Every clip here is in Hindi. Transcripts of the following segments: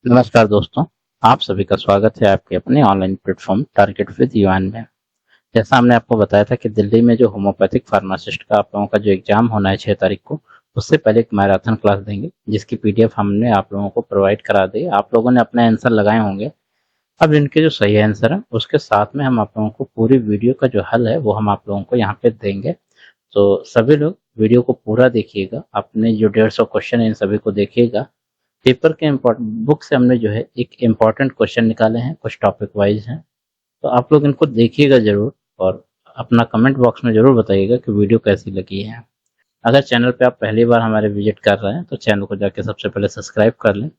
नमस्कार दोस्तों, आप सभी का स्वागत है आपके अपने online platform target with UN में। जैसा हमने आपको बताया था कि दिल्ली में जो होम्योपैथिक फार्मासिस्ट का आप लोगों का जो एग्जाम होना है 6 तारीख को, उससे पहले एक मैराथन क्लास देंगे जिसकी पीडीएफ हमने आप लोगों को प्रोवाइड करा दी। आप लोगों ने अपने आंसर लगाए होंगे। अब इनके जो सही आंसर है उसके साथ में हम आप लोगों को पूरी वीडियो का जो हल है वो हम आप लोगों को यहाँ पे देंगे। तो सभी लोग वीडियो को पूरा देखिएगा, अपने जो 150 क्वेश्चन है इन सभी को देखिएगा। पेपर के बुक से हमने जो है एक इम्पॉर्टेंट क्वेश्चन निकाले हैं, कुछ टॉपिक वाइज हैं, तो आप लोग इनको देखिएगा जरूर और अपना कमेंट बॉक्स में जरूर बताइएगा कि वीडियो कैसी लगी है। अगर चैनल पे आप पहली बार हमारे विजिट कर रहे हैं तो चैनल को जाके सबसे पहले सब्सक्राइब कर लें,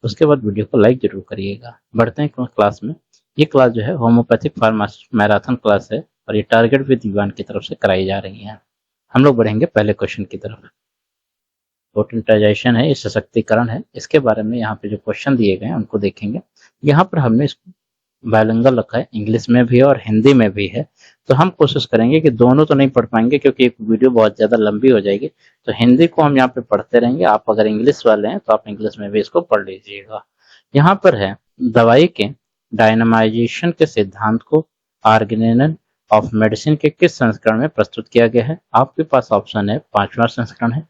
उसके बाद वीडियो को लाइक जरूर करिएगा। बढ़ते हैं क्लास में। ये क्लास जो है होम्योपैथिक फार्मासी मैराथन क्लास है और ये टारगेट विद युवान की तरफ से कराई जा रही है। हम लोग बढ़ेंगे पहले क्वेश्चन की तरफ। पोर्टेंटाइजेशन है, ये सशक्तिकरण है, इसके बारे में यहाँ पे जो क्वेश्चन दिए गए हैं उनको देखेंगे। यहाँ पर हमने इसको बायलिंगुअल रखा है, इंग्लिश में भी है और हिंदी में भी है। तो हम कोशिश करेंगे कि दोनों तो नहीं पढ़ पाएंगे क्योंकि एक वीडियो बहुत ज़्यादा लंबी हो जाएगी। तो हिंदी को हम यहाँ पे पढ़ते रहेंगे, आप अगर इंग्लिश वाले हैं तो आप इंग्लिश में भी इसको पढ़ लीजिएगा। यहाँ पर है, दवाई के डायनामाइजेशन के सिद्धांत को ऑर्गेनाइजेशन ऑफ मेडिसिन के किस संस्करण में प्रस्तुत किया गया है। आपके पास ऑप्शन है, 5वां संस्करण है,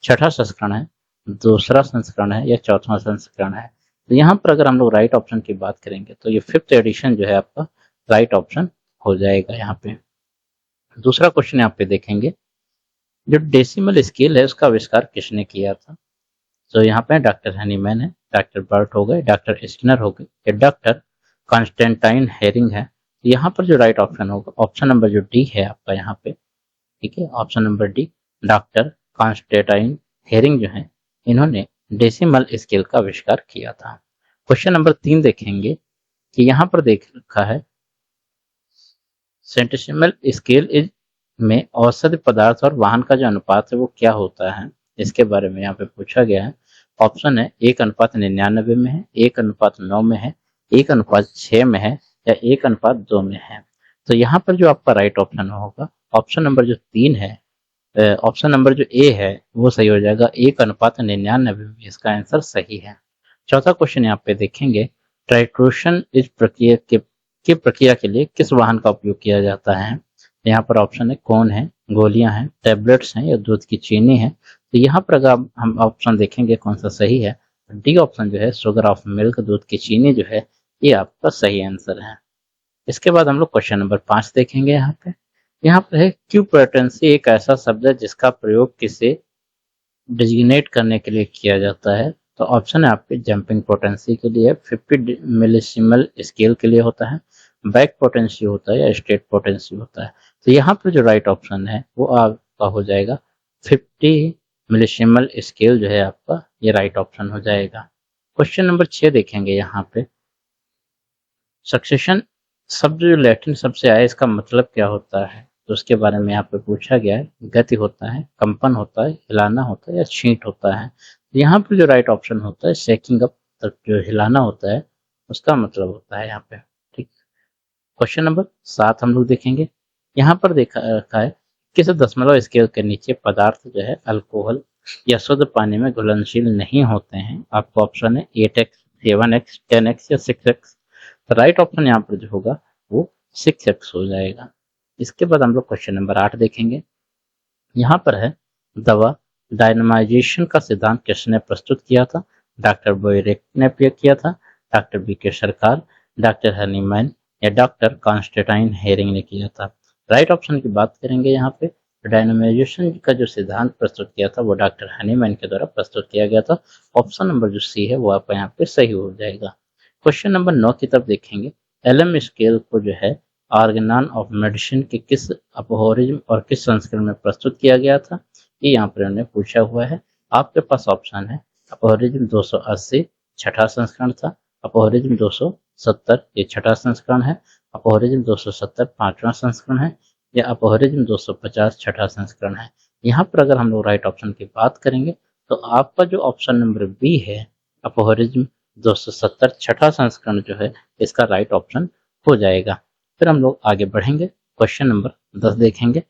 छठा संस्करण है, दूसरा संस्करण है या चौथा संस्करण है। तो यहाँ पर अगर हम लोग राइट ऑप्शन की बात करेंगे तो ये 5th एडिशन जो है आपका राइट ऑप्शन हो जाएगा। यहाँ पे दूसरा क्वेश्चन यहाँ पे देखेंगे, जो डेसिमल स्केल है उसका आविष्कार किसने किया था। तो यहाँ पे डॉक्टर हनीमैन है, डॉक्टर बर्ट हो गए, डॉक्टर स्किनर हो गए या डॉक्टर कॉन्स्टेंटाइन हेरिंग है। तो यहाँ पर जो राइट ऑप्शन होगा ऑप्शन नंबर जो डी है आपका यहाँ पे, ठीक है, option number D, doctor Constantine herring जो है इन्होंने डेसिमल स्केल का आविष्कार किया था। क्वेश्चन नंबर 3 देखेंगे कि यहाँ पर देख रखा है, सेंटिसिमल स्केल इज में औसत पदार्थ और वाहन का जो अनुपात है वो क्या होता है, इसके बारे में यहाँ पे पूछा गया है। ऑप्शन है 1:99 में है, 1:9 में है, 1:6 में है या 1:2 में है। तो यहाँ पर जो आपका राइट ऑप्शन होगा ऑप्शन नंबर जो 3 है, ऑप्शन नंबर जो ए है वो सही हो जाएगा, 1:99 में इसका आंसर सही है। चौथा क्वेश्चन यहाँ पे देखेंगे, टाइट्रेशन इस प्रक्रिया के लिए किस वाहन का उपयोग किया जाता है। यहाँ पर ऑप्शन है कौन है, गोलियां हैं, टेबलेट्स हैं या दूध की चीनी है। तो यहाँ पर अगर हम ऑप्शन देखेंगे कौन सा सही है, डी ऑप्शन जो है शुगर ऑफ मिल्क, दूध की चीनी जो है ये आपका सही आंसर है। इसके बाद हम लोग क्वेश्चन नंबर 5 देखेंगे। यहाँ पे है, क्यू पोटेंसी एक ऐसा शब्द है जिसका प्रयोग किसे डिजिग्नेट करने के लिए किया जाता है। तो ऑप्शन है आपके जंपिंग पोटेंसी के लिए, 50 मिलीसिमल स्केल के लिए होता है, बैक पोटेंसी होता है या स्टेट पोटेंसी होता है। तो यहाँ पर जो राइट ऑप्शन है वो आपका हो जाएगा 50 मिलीसिमल स्केल जो है आपका ये राइट ऑप्शन हो जाएगा। क्वेश्चन नंबर 6 देखेंगे। यहाँ पे सक्सेशन शब्द जो लैटिन शब्द से आया इसका मतलब क्या होता है, तो उसके बारे में यहाँ पे पूछा गया है। गति होता है, कंपन होता है, हिलाना होता है या छींट होता है। यहाँ पे जो राइट ऑप्शन होता है शेकिंग अप, तक जो हिलाना होता है उसका मतलब होता है यहाँ पे, ठीक। क्वेश्चन नंबर 7 हम लोग देखेंगे। यहाँ पर देखा रखा है, किस दशमलव स्केल के नीचे पदार्थ जो है अल्कोहल या शुद्ध पानी में घुलनशील नहीं होते हैं। आपको ऑप्शन है 8x, 7x, 10x या 6x। राइट ऑप्शन यहाँ पर जो होगा वो 6x हो जाएगा। इसके बाद हम लोग क्वेश्चन नंबर 8 देखेंगे। यहाँ पर है, दवा डायनामाइजेशन का सिद्धांत किसने प्रस्तुत किया था। डॉक्टर बोयरेक ने प्रयोग किया था, डॉक्टर बी के सरकार, डॉक्टर हनीमैन या डॉक्टर कॉन्स्टेंटाइन हेरिंग ने किया था। राइट ऑप्शन की बात करेंगे यहाँ पे, डायनामाइजेशन का जो सिद्धांत प्रस्तुत किया था वो डॉक्टर हनीमैन के द्वारा प्रस्तुत किया गया था। ऑप्शन नंबर जो सी है वो आपका यहाँ पे सही हो जाएगा। क्वेश्चन नंबर 9 की तरफ देखेंगे। एलएम स्केल को जो है ऑर्गेनान ऑफ मेडिसिन के किस अपहोरिज्म और किस संस्करण में प्रस्तुत किया गया था, ये यहाँ पर उन्होंने पूछा हुआ है। आपके पास ऑप्शन है अपहोरिज्म 280 छठा संस्करण था, अपहोरिज्म 270 ये छठा संस्करण है, अपहोरिज्म 270 5वां संस्करण है या अपहोरिज्म 250 छठा संस्करण है। यहाँ पर अगर हम लोग राइट ऑप्शन की बात करेंगे तो आपका जो ऑप्शन नंबर बी है अपहोरिज्म 270 छठा संस्करण जो है इसका राइट ऑप्शन हो जाएगा। फिर हम लोग आगे बढ़ेंगे, क्वेश्चन नंबर 10 देखेंगे।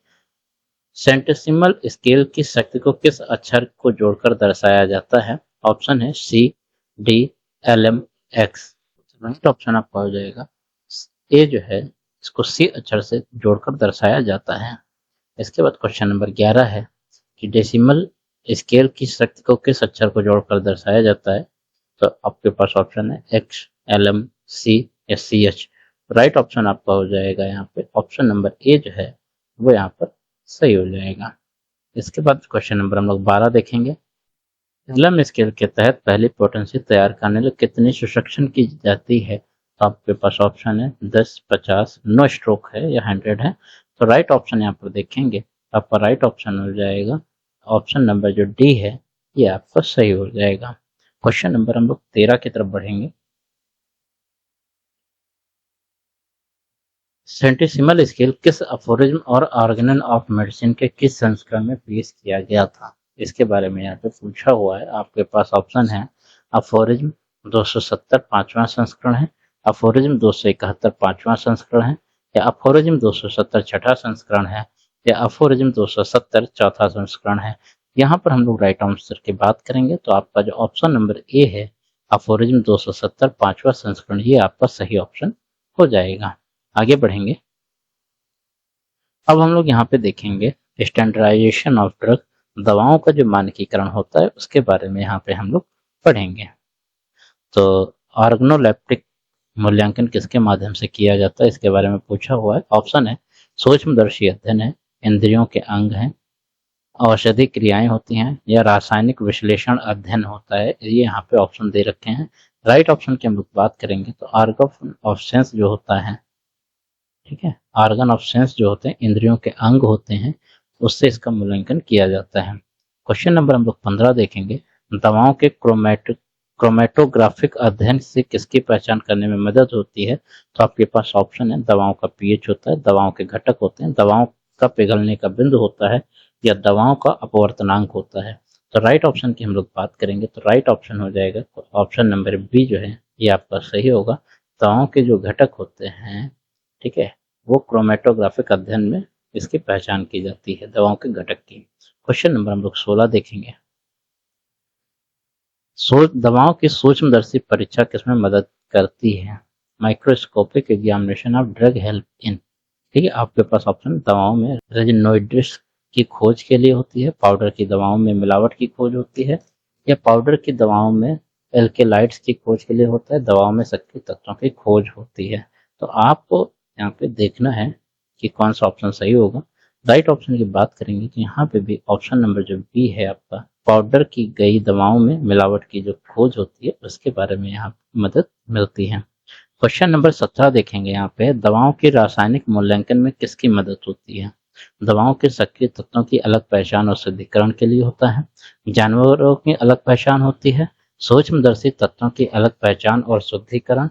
सेंटेसिमल स्केल की शक्ति को किस अक्षर को जोड़कर दर्शाया जाता है। ऑप्शन है सी, डी, LMX। राइट ऑप्शन आपका हो जाएगा ए जो है इसको सी अक्षर से जोड़कर दर्शाया जाता है। इसके बाद क्वेश्चन नंबर 11 है कि डेसिमल स्केल की शक्ति को किस अक्षर को जोड़कर दर्शाया जाता है। तो आपके पास ऑप्शन है एक्स, LM, सी या CH। राइट ऑप्शन आपका हो जाएगा यहाँ पे ऑप्शन नंबर ए जो है वो यहाँ पर सही हो जाएगा। इसके बाद क्वेश्चन नंबर हम लोग 12 देखेंगे। एलएम स्केल के तहत पहली पोटेंसी तैयार करने में कितनी सुसेक्शन की जाती है। तो आपके पास ऑप्शन है 10, 50, नो स्ट्रोक है या 100 है। तो राइट ऑप्शन यहाँ पर देखेंगे आपका राइट ऑप्शन हो जाएगा ऑप्शन नंबर जो डी है ये आपका सही हो जाएगा। क्वेश्चन नंबर हम लोग 13 की तरफ बढ़ेंगे। सेंटिसिमल स्केल किस अफोरिज्म और ऑर्गेनन ऑफ मेडिसिन के किस संस्करण में पेश किया गया था। इसके बारे में यहाँ पे पूछा हुआ है। आपके पास ऑप्शन है अफोरिज्म 270 पांचवा संस्करण है, अफोरिज्म 271 पांचवा संस्करण है, या अफोरिज्म 270 छठा संस्करण है, या अफोरिज्म 270 चौथा संस्करण है। यहाँ पर हम लोग राइट आंसर की बात करेंगे तो आपका जो ऑप्शन नंबर ए है अफोरिज्म 270 पांचवा संस्करण ये आपका सही ऑप्शन हो जाएगा। आगे बढ़ेंगे। अब हम लोग यहाँ पे देखेंगे स्टैंडर्डाइजेशन ऑफ ड्रग, दवाओं का जो मानकीकरण होता है उसके बारे में यहाँ पे हम लोग पढ़ेंगे। तो ऑर्गनोलेप्टिक मूल्यांकन किसके माध्यम से किया जाता है इसके बारे में पूछा हुआ है। ऑप्शन है सूक्ष्मदर्शी अध्ययन है, इंद्रियों के अंग हैं, औषधि क्रियाएं होती हैं, या रासायनिक विश्लेषण अध्ययन होता है। ये यहाँ पे ऑप्शन दे रखे हैं। राइट ऑप्शन की हम लोग बात करेंगे तो ऑर्गन ऑफ सेंस जो होता है, ठीक है, ऑर्गन ऑफ सेंस जो होते हैं इंद्रियों के अंग होते हैं, उससे इसका मूल्यांकन किया जाता है। क्वेश्चन नंबर हम लोग 15 देखेंगे। दवाओं के क्रोमेटोग्राफिक अध्ययन से किसकी पहचान करने में मदद होती है। तो आपके पास ऑप्शन है दवाओं का पीएच होता है, दवाओं के घटक होते हैं, दवाओं का पिघलने का बिंदु होता है, या दवाओं का अपवर्तनांक होता है। तो राइट ऑप्शन की हम लोग बात करेंगे तो राइट ऑप्शन हो जाएगा ऑप्शन नंबर बी जो है ये आपका सही होगा। दवाओं के जो घटक होते हैं, ठीक है, वो क्रोमेटोग्राफिक अध्ययन में इसकी पहचान की जाती है दवाओं के घटक की। क्वेश्चन नंबर हम लोग 16 देखेंगे। दवाओं की सूक्ष्मदर्शी परीक्षा किसमें मदद करती है। Microscopic examination of drug help in, ठीक है, आपके पास ऑप्शन दवाओं में रेजिनोइड्स की खोज के लिए होती है, पाउडर की दवाओं में मिलावट की खोज होती है, या पाउडर की दवाओं में एल्केलाइड्स की खोज के लिए होता है, दवाओं में सक्रिय तत्वों की खोज होती है। तो आपको यहाँ पे देखना है कि कौन सा ऑप्शन सही होगा। राइट ऑप्शन की बात करेंगे तो यहाँ पे भी ऑप्शन नंबर जो बी है आपका पाउडर की गई दवाओं में मिलावट की जो खोज होती है उसके बारे में यहाँ मदद मिलती है। क्वेश्चन नंबर 17 देखेंगे। यहाँ पे दवाओं के रासायनिक मूल्यांकन में किसकी मदद होती है। दवाओं के सक्रिय तत्वों की अलग पहचान और शुद्धिकरण के लिए होता है, जानवरों की अलग पहचान होती है, सूक्ष्मदर्शी तत्वों की अलग पहचान और शुद्धिकरण,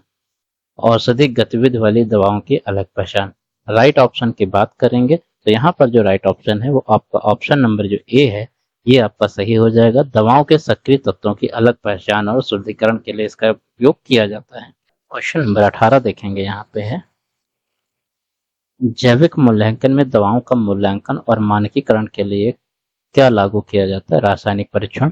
औषधि गतिविधि वाली दवाओं की अलग पहचान। राइट ऑप्शन की बात करेंगे तो यहाँ पर जो राइट ऑप्शन है वो आपका ऑप्शन नंबर जो ए है ये आपका सही हो जाएगा। दवाओं के सक्रिय तत्वों की अलग पहचान और शुद्धिकरण के लिए इसका उपयोग किया जाता है। क्वेश्चन नंबर 18 देखेंगे। यहाँ पे है जैविक मूल्यांकन में दवाओं का मूल्यांकन और मानकीकरण के लिए क्या लागू किया जाता है। रासायनिक परीक्षण,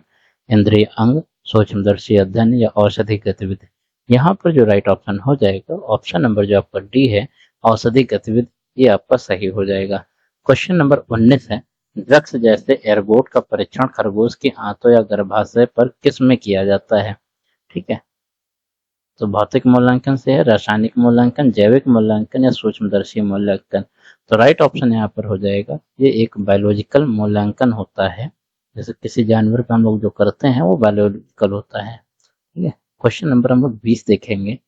इंद्रिय अंग, सूक्ष्मदर्शी अध्ययन, या औषधि गतिविधि। यहाँ पर जो राइट ऑप्शन हो जाएगा ऑप्शन नंबर जो आपका डी है औषधि गतिविधि, ये आपका सही हो जाएगा। क्वेश्चन नंबर 19 है ड्रग्स जैसे एयरबोट का परीक्षण खरगोश की आंतों या गर्भाशय पर किस में किया जाता है। ठीक है, तो भौतिक मूल्यांकन से है, रासायनिक मूल्यांकन, जैविक मूल्यांकन, या सूक्ष्मदर्शी मूल्यांकन। तो राइट ऑप्शन यहाँ पर हो जाएगा ये एक बायोलॉजिकल मूल्यांकन होता है, जैसे किसी जानवर पे हम लोग जो करते हैं वो बायोलॉजिकल होता है। ठीक है, क्वेश्चन नंबर हम लोग 20 देखेंगे।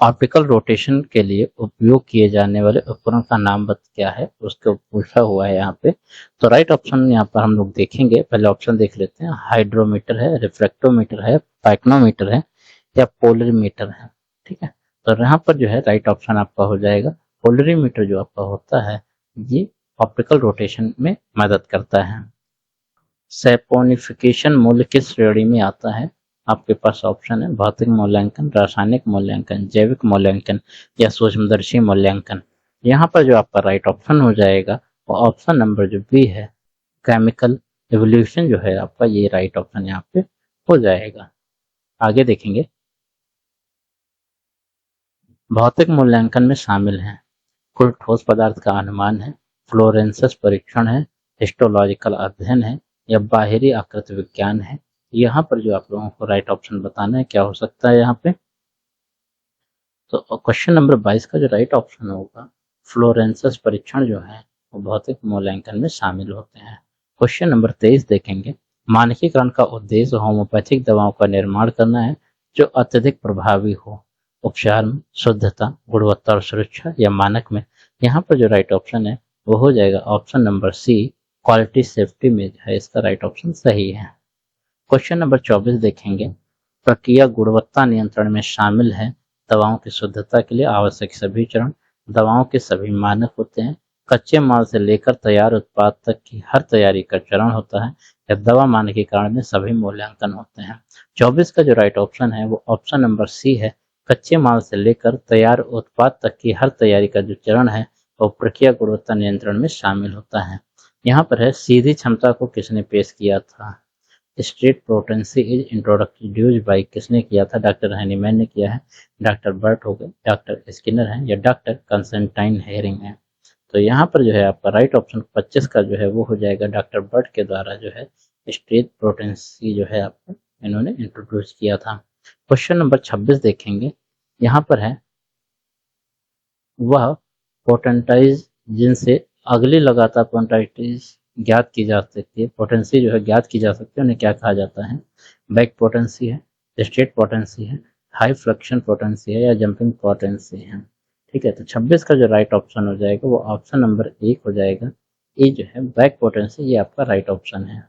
ऑप्टिकल रोटेशन के लिए उपयोग किए जाने वाले उपकरण का नाम क्या है, उसको पूछा हुआ है यहाँ पे। तो राइट ऑप्शन यहाँ पर हम लोग देखेंगे, पहले ऑप्शन देख लेते हैं। हाइड्रोमीटर है, रिफ्रैक्टोमीटर है, पाइक्नोमीटर है, या पोलरीमीटर है। ठीक है, तो यहाँ पर जो है राइट ऑप्शन आपका हो जाएगा पोलरीमीटर जो आपका होता है ये ऑप्टिकल रोटेशन में मदद करता है। सैपोनिफिकेशन मूल्य किस श्रेणी में आता है। आपके पास ऑप्शन है भौतिक मूल्यांकन, रासायनिक मूल्यांकन, जैविक मूल्यांकन, या सूक्ष्मदर्शी मूल्यांकन। यहाँ पर जो आपका राइट ऑप्शन हो जाएगा वो ऑप्शन नंबर जो बी है केमिकल एवोल्यूशन जो है आपका ये राइट ऑप्शन यहाँ पे हो जाएगा। आगे देखेंगे, भौतिक मूल्यांकन में शामिल हैं कुल ठोस पदार्थ का अनुमान है, फ्लोरेंसस परीक्षण है, हिस्टोलॉजिकल अध्ययन है या बाहरी आकृति विज्ञान है। यहाँ पर जो आप लोगों को राइट ऑप्शन बताना है क्या हो सकता है यहाँ पे। तो क्वेश्चन नंबर 22 का जो राइट ऑप्शन होगा, फ्लोरेंसस परीक्षण जो है वो भौतिक मूल्यांकन में शामिल होते हैं। क्वेश्चन नंबर 23 देखेंगे, मानकीकरण का उद्देश्य होम्योपैथिक दवाओं का निर्माण करना है जो अत्यधिक प्रभावी हो उपचार में शुद्धता, गुणवत्ता और सुरक्षा या मानक में। यहाँ पर जो राइट ऑप्शन है वो हो जाएगा option number C, quality safety में है इसका राइट ऑप्शन सही है। क्वेश्चन नंबर 24 देखेंगे, प्रक्रिया गुणवत्ता नियंत्रण में शामिल है दवाओं की शुद्धता के लिए आवश्यक सभी चरण, दवाओं के सभी मानक होते हैं, कच्चे माल से लेकर तैयार उत्पाद तक की हर तैयारी का चरण होता है या दवा मानकीकरण में सभी मूल्यांकन होते हैं। 24 का जो राइट ऑप्शन है वो ऑप्शन नंबर सी है, कच्चे माल से लेकर तैयार उत्पाद तक की हर तैयारी का जो चरण है वो प्रक्रिया गुणवत्ता नियंत्रण में शामिल होता है। यहाँ पर है, सीधी क्षमता को किसने पेश किया था। Straight potency is introduced by किसने किया था, डॉक्टर हैनीमैन ने किया है, डॉक्टर बर्ट हो गए, डॉक्टर स्किनर हैं या डॉक्टर कंस्टेंटाइन हेरिंग है। तो यहाँ पर जो है आपका राइट ऑप्शन 25 का जो है वो हो जाएगा, डॉक्टर बर्ट के द्वारा जो है स्ट्रेट पोटेंसी जो है आपको इन्होंने इंट्रोड्यूस किया था। क्वेश्चन नंबर 26 देखेंगे, यहाँ पर है, वह पोटेंटाइज जिनसे अगली लगातार पोटेंटाइज ज्ञात की जा सकती है, पोटेंसी जो है ज्ञात की जा सकती है, उन्हें क्या कहा जाता है। बैक पोटेंसी है, स्टेट पोटेंसी है, हाई फ्लक्शन पोटेंसी है या जंपिंग पोटेंसी है। ठीक है, तो 26 का जो राइट ऑप्शन हो जाएगा वो ऑप्शन नंबर 1 हो जाएगा। ये जो है बैक पोटेंसी, ये आपका राइट ऑप्शन है।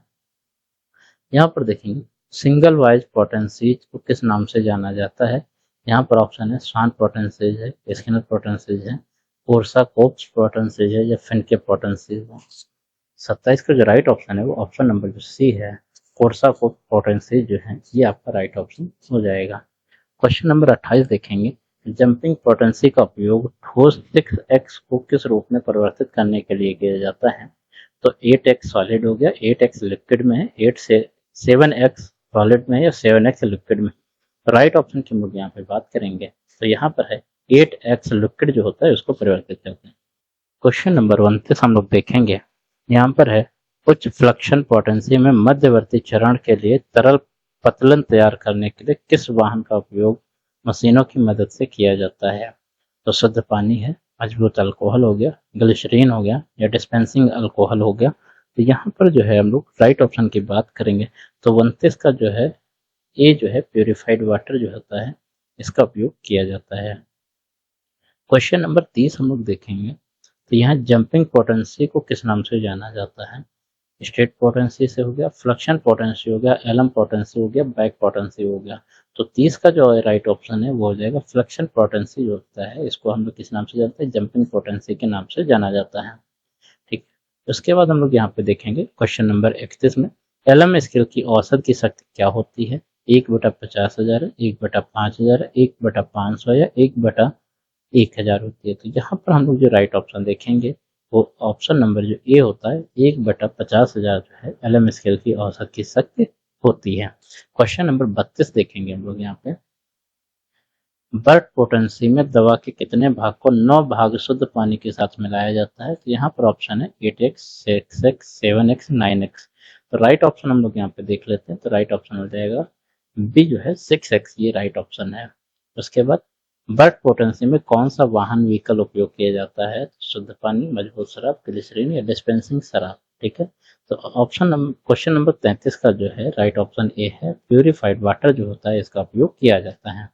यहाँ पर देखेंगे, सिंगल वाइज पोटेंसीज को किस नाम से जाना जाता है। यहाँ पर ऑप्शन है, स्वान पोटेंसीज है, स्किनर पोटेंसीज है, कोर्साकोफ्स पोटेंसीज है या फिनके पोटेंसीज है। 27 का जो राइट ऑप्शन है वो ऑप्शन नंबर जो सी है, कोर्साकोफ पोटेंसीज जो है ये आपका राइट ऑप्शन हो जाएगा। क्वेश्चन नंबर 28 देखेंगे, जंपिंग पोटेंसी का उपयोग ठोस 6x को किस रूप में परिवर्तित करने के लिए किया जाता है। तो 8x सॉलिड हो गया, 8x लिक्विड में है, 8 से 7x सॉलिड में है या 7x लिक्विड में। राइट ऑप्शन की हम लोग यहाँ पे बात करेंगे, तो यहाँ पर है 8x लिक्विड जो होता है उसको परिवर्तित करते हैं। क्वेश्चन नंबर 29 हम लोग देखेंगे, यहाँ पर है, उच्च फ्लक्शन पोटेंसी में मध्यवर्ती चरण के लिए तरल पतलन तैयार करने के लिए किस वाहन का उपयोग मशीनों की मदद से किया जाता है। तो शुद्ध पानी है, मजबूत अल्कोहल हो गया, ग्लिसरीन हो गया या डिस्पेंसिंग अल्कोहल हो गया। तो यहाँ पर जो है हम लोग राइट ऑप्शन की बात करेंगे, तो 29 का जो है ये जो है प्योरीफाइड वाटर जो होता है इसका उपयोग किया जाता है। क्वेश्चन नंबर 30 हम लोग देखेंगे, तो यहाँ जंपिंग पोटेंसी को किस नाम से जाना जाता है। स्टेट पोटेंसी से हो गया, फ्लक्शन पोटेंसी हो गया, एलम पोटेंसी हो गया, बैक पोटेंसी हो गया। तो 30 का जो राइट ऑप्शन है वो हो जाएगा फ्लक्शन पोटेंसी जो होता है इसको हम लोग किस नाम से जानते हैं, जंपिंग पोटेंसी के नाम से जाना जाता है। ठीक, उसके बाद हम लोग यहाँ पे देखेंगे क्वेश्चन नंबर 31 में, एलम स्केल की औसत की शक्ति क्या होती है। 1/50,000 है, 1/5000 है, 1/500 या 1/1000 होती है। तो यहाँ पर हम लोग जो राइट ऑप्शन देखेंगे वो ऑप्शन नंबर जो ए होता है, 1/50,000 जो है एलएम स्केल की औसत की शक्ति होती है। क्वेश्चन नंबर 32 देखेंगे हम लोग यहाँ पे, बर्ट पोटेंसी में दवा के कितने भाग को 9 भाग शुद्ध पानी के साथ मिलाया जाता है। तो यहाँ पर ऑप्शन है 8x, 6x, 7x, 9x। तो राइट ऑप्शन हम लोग यहाँ पे देख लेते हैं, तो राइट ऑप्शन हो जाएगा बी जो है 6x, ये राइट ऑप्शन है। उसके बाद बर्ट पोटेंसी में कौन सा वाहन व्हीकल उपयोग किया जाता है, शुद्ध पानी, मजबूत शराब, ग्लिसरीन या डिस्पेंसिंग शराब। ठीक है, तो ऑप्शन नंबर क्वेश्चन नंबर 33 का जो है राइट ऑप्शन ए है, प्यूरिफाइड वाटर जो होता है इसका उपयोग किया जाता है।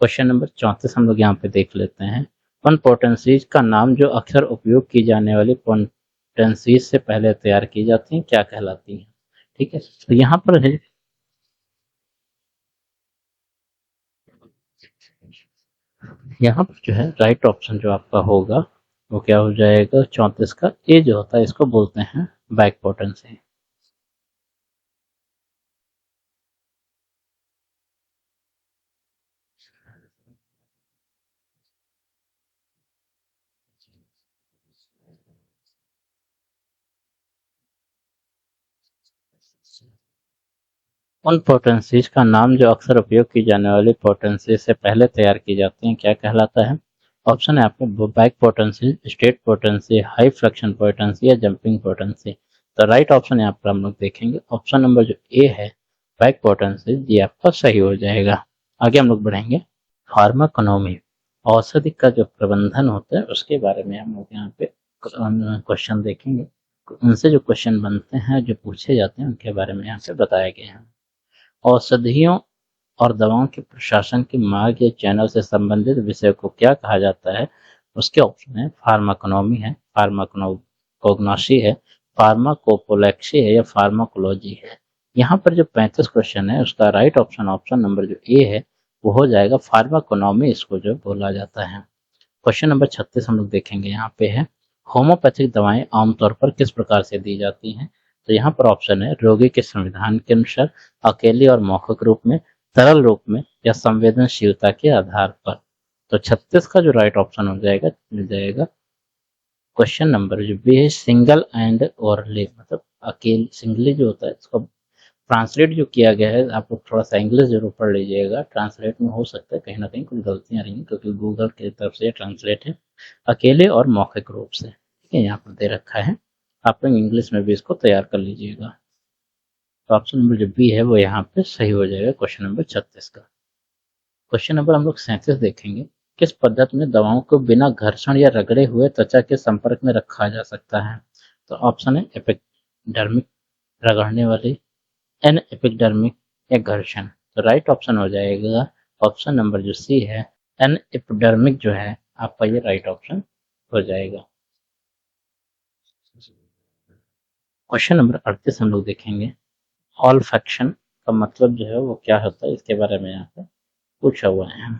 क्वेश्चन नंबर 34 हम लोग यहाँ पे देख लेते हैं, उन पोटेंसीज का नाम जो अक्सर उपयोग की जाने वाली पोटेंसीज से पहले तैयार की जाती हैं क्या कहलाती हैं। ठीक है, तो यहाँ पर है, यहाँ पर जो है राइट ऑप्शन जो आपका होगा वो क्या हो जाएगा, 34 का ए जो होता है इसको बोलते हैं बैक पोटेंसी। उन पोटेंसीज का नाम जो अक्सर उपयोग की जाने वाली पोटेंसी से पहले तैयार की जाती हैं क्या कहलाता है? ऑप्शन है आपके back potency, state potency, high fluxion potency या जंपिंग पोटेंसी। तो राइट ऑप्शन यहाँ पर हम लोग देखेंगे ऑप्शन नंबर जो ए है बैक पोटेंसी, ये आपका सही हो जाएगा। आगे हम लोग बढ़ेंगे। फार्माकोनॉमी, औषधि का जो प्रबंधन होता है उसके बारे में हम लोग यहाँ पे क्वेश्चन देखेंगे। उनसे जो क्वेश्चन बनते हैं, जो पूछे जाते हैं, उनके बारे में यहाँ पे बताया गया है। औषधियों और दवाओं के प्रशासन के मार्ग या चैनल से संबंधित विषय को क्या कहा जाता है? उसके ऑप्शन है फार्माकोनॉमी है, फार्माकोग्नोसी है, फार्माकोपोलेक्सी है या फार्माकोलॉजी है। यहाँ पर जो 35 क्वेश्चन है उसका राइट ऑप्शन ऑप्शन नंबर जो ए है वो हो जाएगा फार्माकोनॉमी, इसको जो बोला जाता है। क्वेश्चन नंबर 36 हम लोग देखेंगे। यहाँ पे है होम्योपैथिक दवाएं आमतौर पर किस प्रकार से दी जाती हैं? तो यहाँ पर ऑप्शन है रोगी के संविधान के अनुसार, अकेले और मौखिक रूप में, तरल रूप में या संवेदनशीलता के आधार पर। तो 36 का जो राइट ऑप्शन हो जाएगा मिल जाएगा क्वेश्चन नंबर जो बी है सिंगल एंड ओरली, मतलब अकेले सिंगली जो होता है इसको ट्रांसलेट जो किया गया है, आप लोग थोड़ा सा इंग्लिश जरूर पढ़ लीजिएगा। ट्रांसलेट में हो सकता है कहीं ना कहीं कुछ गलतियां रही हैं क्योंकि गूगल की तरफ से ट्रांसलेट है अकेले और मौखिक रूप से, ठीक है, यहाँ पर दे रखा है। आप लोग इंग्लिश में भी इसको तैयार कर लीजिएगा। तो ऑप्शन नंबर जो बी है वो यहाँ पे सही हो जाएगा क्वेश्चन नंबर 36 का। क्वेश्चन नंबर हम लोग 37 देखेंगे। किस पद्धति में दवाओं को बिना घर्षण या रगड़े हुए त्वचा के संपर्क में रखा जा सकता है? तो ऑप्शन है एपिडर्मिक, रगड़ने वाली, एन एपिडर्मिक या घर्षण। तो राइट ऑप्शन हो जाएगा ऑप्शन नंबर जो सी है एन एपिडर्मिक, जो है आपका ये राइट ऑप्शन हो जाएगा। क्वेश्चन नंबर 38 हम लोग देखेंगे। ऑल्फैक्शन का मतलब जो है वो क्या होता है, इसके बारे में यहाँ पे पूछा हुआ है।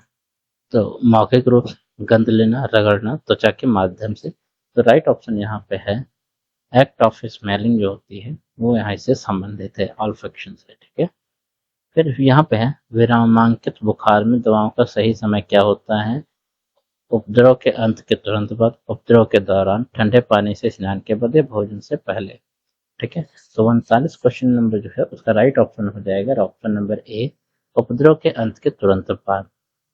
तो मौखिक रूप से गंध लेना, रगड़ना त्वचा के माध्यम से। तो राइट ऑप्शन यहाँ पे है एक्ट ऑफ स्मेलिंग जो होती है वो यहाँ से संबंधित है ऑल्फैक्शन से, ठीक है। फिर यहाँ पे है विरामांकित बुखार में दवाओं का सही समय क्या होता है? उपद्रव के अंत के तुरंत बाद, उपद्रव के दौरान, ठंडे पानी से स्नान के बाद या भोजन से पहले, ठीक है। तो 39 क्वेश्चन नंबर जो है उसका राइट ऑप्शन हो जाएगा ऑप्शन नंबर ए उपद्रव के अंत के तुरंत बाद।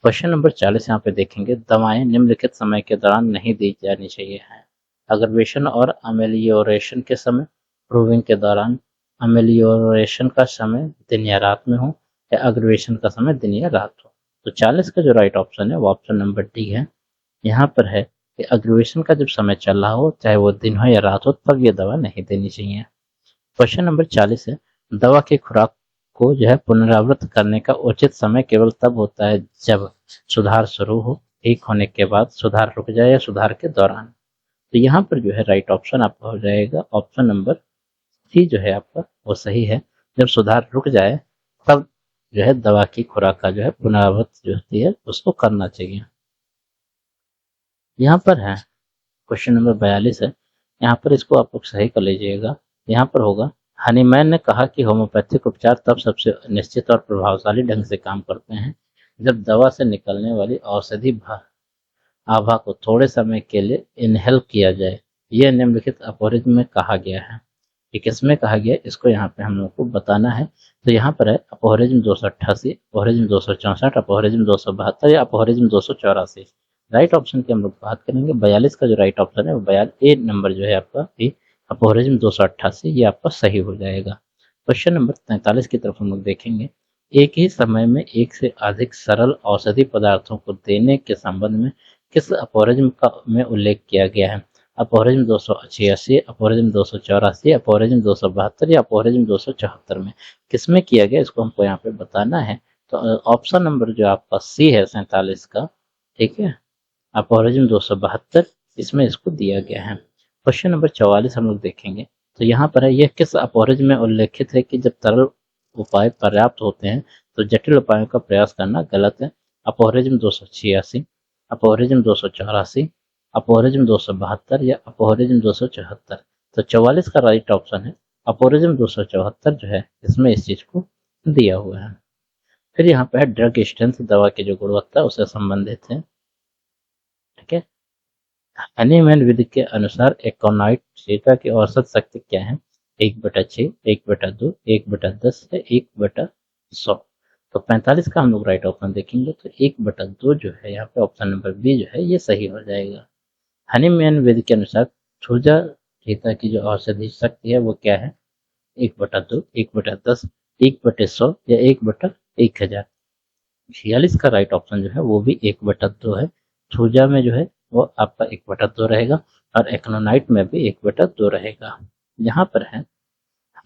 क्वेश्चन नंबर 40 यहाँ पे देखेंगे। दवाएं निम्नलिखित समय के दौरान नहीं दी जानी चाहिए है। अग्रवेशन और अमेलियोरेशन के समय, प्रूविंग के दौरान, अमेलियोरेशन का समय दिन या रात में हो या अग्रवेशन का समय दिन या रात हो। तो 40 का जो राइट ऑप्शन है वो ऑप्शन नंबर डी है। यहाँ पर है कि अग्रवेशन का जब समय चल रहा हो, चाहे वो दिन हो या रात हो, तब ये दवा नहीं देनी चाहिए। क्वेश्चन नंबर 40 है दवा की खुराक को जो है पुनरावृत्त करने का उचित समय केवल तब होता है जब सुधार शुरू हो, ठीक होने के बाद, सुधार रुक जाए या सुधार के दौरान। तो यहाँ पर जो है राइट ऑप्शन आपका हो जाएगा ऑप्शन नंबर सी, जो है आपका वो सही है। जब सुधार रुक जाए तब जो है दवा की खुराक का जो है पुनरावृत्त जो होती है उसको करना चाहिए। यहाँ पर है क्वेश्चन नंबर 42 है। यहाँ पर इसको आप लोग सही कर लीजिएगा। यहाँ पर होगा हनीमैन ने कहा कि होम्योपैथिक उपचार तब सबसे निश्चित और प्रभावशाली ढंग से काम करते हैं जब दवा से निकलने वाली औषधि आभा को थोड़े समय के लिए इनहेल किया जाए। यह निम्नलिखित अपरिज्म में कहा गया है। ये किसमें कहा गया है इसको यहाँ पे हम लोग को बताना है। तो यहाँ पर है अपरिज्म 288, अपरिज्म 264, अपरिज्म 272 या अपरिज्म 284। राइट ऑप्शन की हम लोग बात करेंगे। 42 का जो राइट ऑप्शन है वो 42 नंबर जो है आपका अपरिज्म 288, ये आपका सही हो जाएगा। क्वेश्चन नंबर 43 की तरफ हम लोग देखेंगे। एक ही समय में एक से अधिक सरल औषधि पदार्थों को देने के संबंध में किस अपरिज्म का में उल्लेख किया गया है? अपरिज्म 286, अपरिज्म 284, अपरिज्म 272 या अपरिज्म 274 में किसमें किया गया इसको हमको यहाँ पे बताना है। तो ऑप्शन नंबर जो आपका सी है 47 का, ठीक है, अपरिज्म 272, इसमें इसको दिया गया है। क्वेश्चन नंबर 44 हम लोग देखेंगे। तो यहाँ पर है यह किस अपरिज्म में उल्लेखित है कि जब तरल उपाय पर्याप्त होते हैं तो जटिल उपायों का प्रयास करना गलत है? अपरिज्म 286, अपरिज्म 284, अपरिज्म 272 या अपरिज्म 274। तो 44 का राइट ऑप्शन है अपरिज्म 274, जो है इसमें इस चीज को दिया हुआ है। फिर यहाँ पे है ड्रग स्ट्रेंथ, दवा की जो गुणवत्ता उससे संबंधित है, ठीक है। हनीमैन विधि के अनुसार एकोनाइट सीता की औसत शक्ति क्या है? 1/6, 1/2, 1/10 या 1/, 100। तो 45 का हम लोग राइट ऑप्शन देखेंगे तो 1/2 जो है यहाँ पे ऑप्शन नंबर बी जो है ये सही हो जाएगा। हनीमैन वेद के अनुसार ध्रुजा की जो औषधि शक्ति है वो क्या है? 1/2, 1/10, 1/100 या 1/1000। 46 का राइट ऑप्शन जो है वो भी 1/2 है। थ्रूजा में जो है वो आपका 1/2 रहेगा और एक्नोनाइट में भी 1/2 रहेगा। यहाँ पर है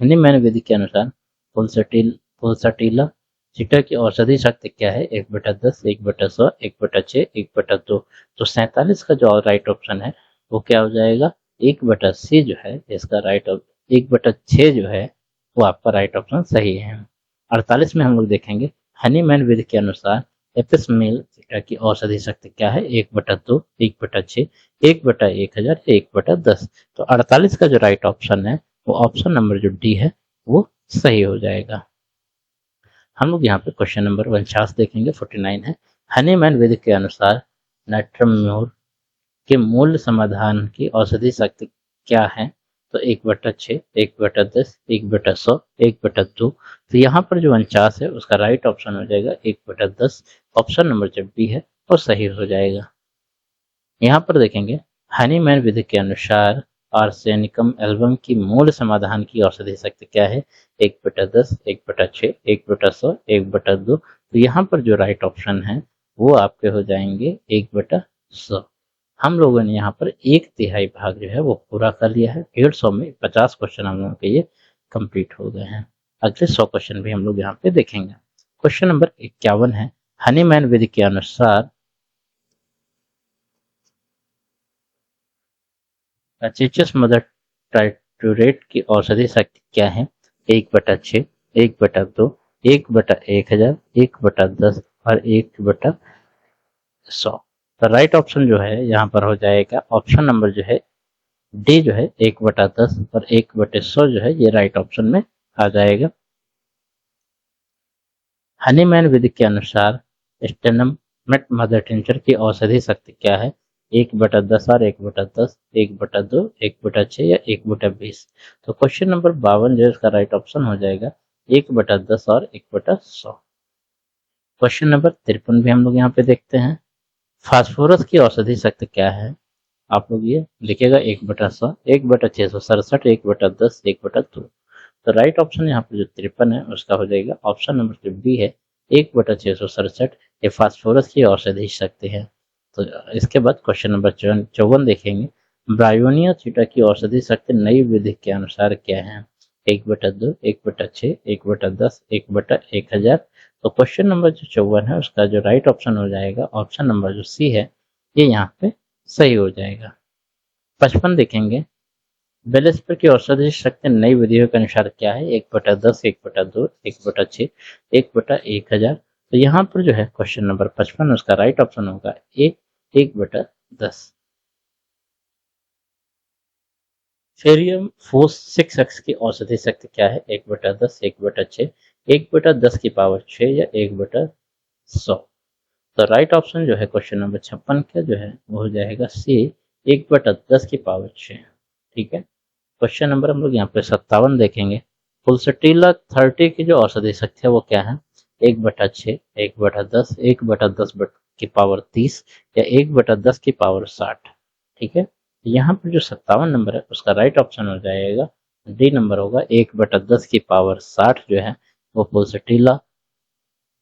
हनीमैन विधि के अनुसार पुलसटीला चीटा की औषधि शक्ति क्या है? 1/10, 1/100, 1/6, 1/2। तो 47 का जो राइट ऑप्शन है वो क्या हो जाएगा? 1/C जो है इसका राइट ऑप्शन, 1/6 जो है वो आपका राइट ऑप्शन सही है। 48 में हम लोग देखेंगे हनीमैन विधि के अनुसार एपिस मेल चीटा की औषधि शक्ति क्या है? 1/2, 1/6, 1/1000, 1/10। तो 48 का जो राइट ऑप्शन है वो ऑप्शन नंबर जो डी है वो सही हो जाएगा। हम लोग यहाँ पे क्वेश्चन नंबर 49 देखेंगे। 49 है हनीमैन विधि के अनुसार नाइट्रम्यूर के मूल समाधान की औषधि शक्ति क्या है? तो 1/6, 1/10, 1/100, 1/2। तो यहाँ पर जो 49 है उसका राइट ऑप्शन हो जाएगा 1/10। ऑप्शन नंबर जो बी है वो सही हो जाएगा। यहाँ पर देखेंगे हनीमैन विधि के अनुसार आर्सेनिकम एल्बम की मूल समाधान की औषधि शक्ति क्या है? 1/10, 1/6, 1/100, 1/2। तो यहाँ पर जो राइट ऑप्शन है वो आपके हो जाएंगे 1/100। हम लोगों ने यहाँ पर 1/3 भाग जो है वो पूरा कर लिया है। 150 में 50 क्वेश्चन हम लोगों के ये कंप्लीट हो गए हैं। अगले 100 क्वेश्चन भी हम लोग यहाँ पे देखेंगे। क्वेश्चन नंबर 51 है हनीमैन विधि के अनुसार अचेचस मदर टाइटूरेट की औषधि शक्ति क्या है? 1/6, 1/2, 1/1000, 1/10 और 1/100। तो राइट ऑप्शन जो है यहाँ पर हो जाएगा ऑप्शन नंबर जो है डी जो है 1/10 और 1/100 जो है ये राइट ऑप्शन में आ जाएगा। हनीमैन विधि के अनुसार स्टेनमेट मदर टिंचर की औषधि शक्ति क्या है? 1/10 और 1/10, 1/2, 1/6 या 1/20। तो क्वेश्चन नंबर 52 जो इसका राइट ऑप्शन हो जाएगा 1/10 और 1/100। क्वेश्चन नंबर 53 भी हम लोग यहाँ पे देखते हैं। फास्फोरस की औषधि शक्ति क्या है? आप लोग ये लिखेगा 1/100, 1/667, 1/10, 1/2। तो राइट ऑप्शन यहाँ पे जो 53 है उसका हो जाएगा ऑप्शन नंबर जो बी है 1/667। ये फास्फोरस की औषधि शक्ति है। तो इसके बाद क्वेश्चन नंबर 54 देखेंगे। ब्रायोनिया चीटा की औषधि शक्ति नई विधि के अनुसार क्या है? 1/2, 1/6, 1/10, 1/1000। तो क्वेश्चन नंबर जो 54 है उसका जो राइट ऑप्शन हो जाएगा ऑप्शन नंबर जो सी है ये यहाँ पे सही हो जाएगा। 55 देखेंगे बेलेस्पर की औषधि शक्ति नई विधियों के अनुसार क्या है? 1/10, 1/2, 1/6, 1/1000। तो यहाँ पर जो है क्वेश्चन नंबर 55 उसका राइट ऑप्शन होगा ए 1/10। फेरियम फोस 6x की औषधि शक्ति क्या है? 1/10, 1/6, 1/10 की पावर 6 या 1/100। तो राइट ऑप्शन जो है क्वेश्चन नंबर 56 का जो है वो हो जाएगा सी 1/10 की पावर 6। ठीक है। क्वेश्चन नंबर हम लोग यहाँ पे 57 देखेंगे। पुलसटीला 30 की जो औषधि शक्ति है वो क्या है? 1/6, 1/10, 1/10 की पावर 30 या 1/10 की पावर 60। ठीक है। यहाँ पर जो 57 नंबर है उसका राइट ऑप्शन हो जाएगा डी नंबर होगा 1/10 की पावर 60 जो है वो पुलसटीला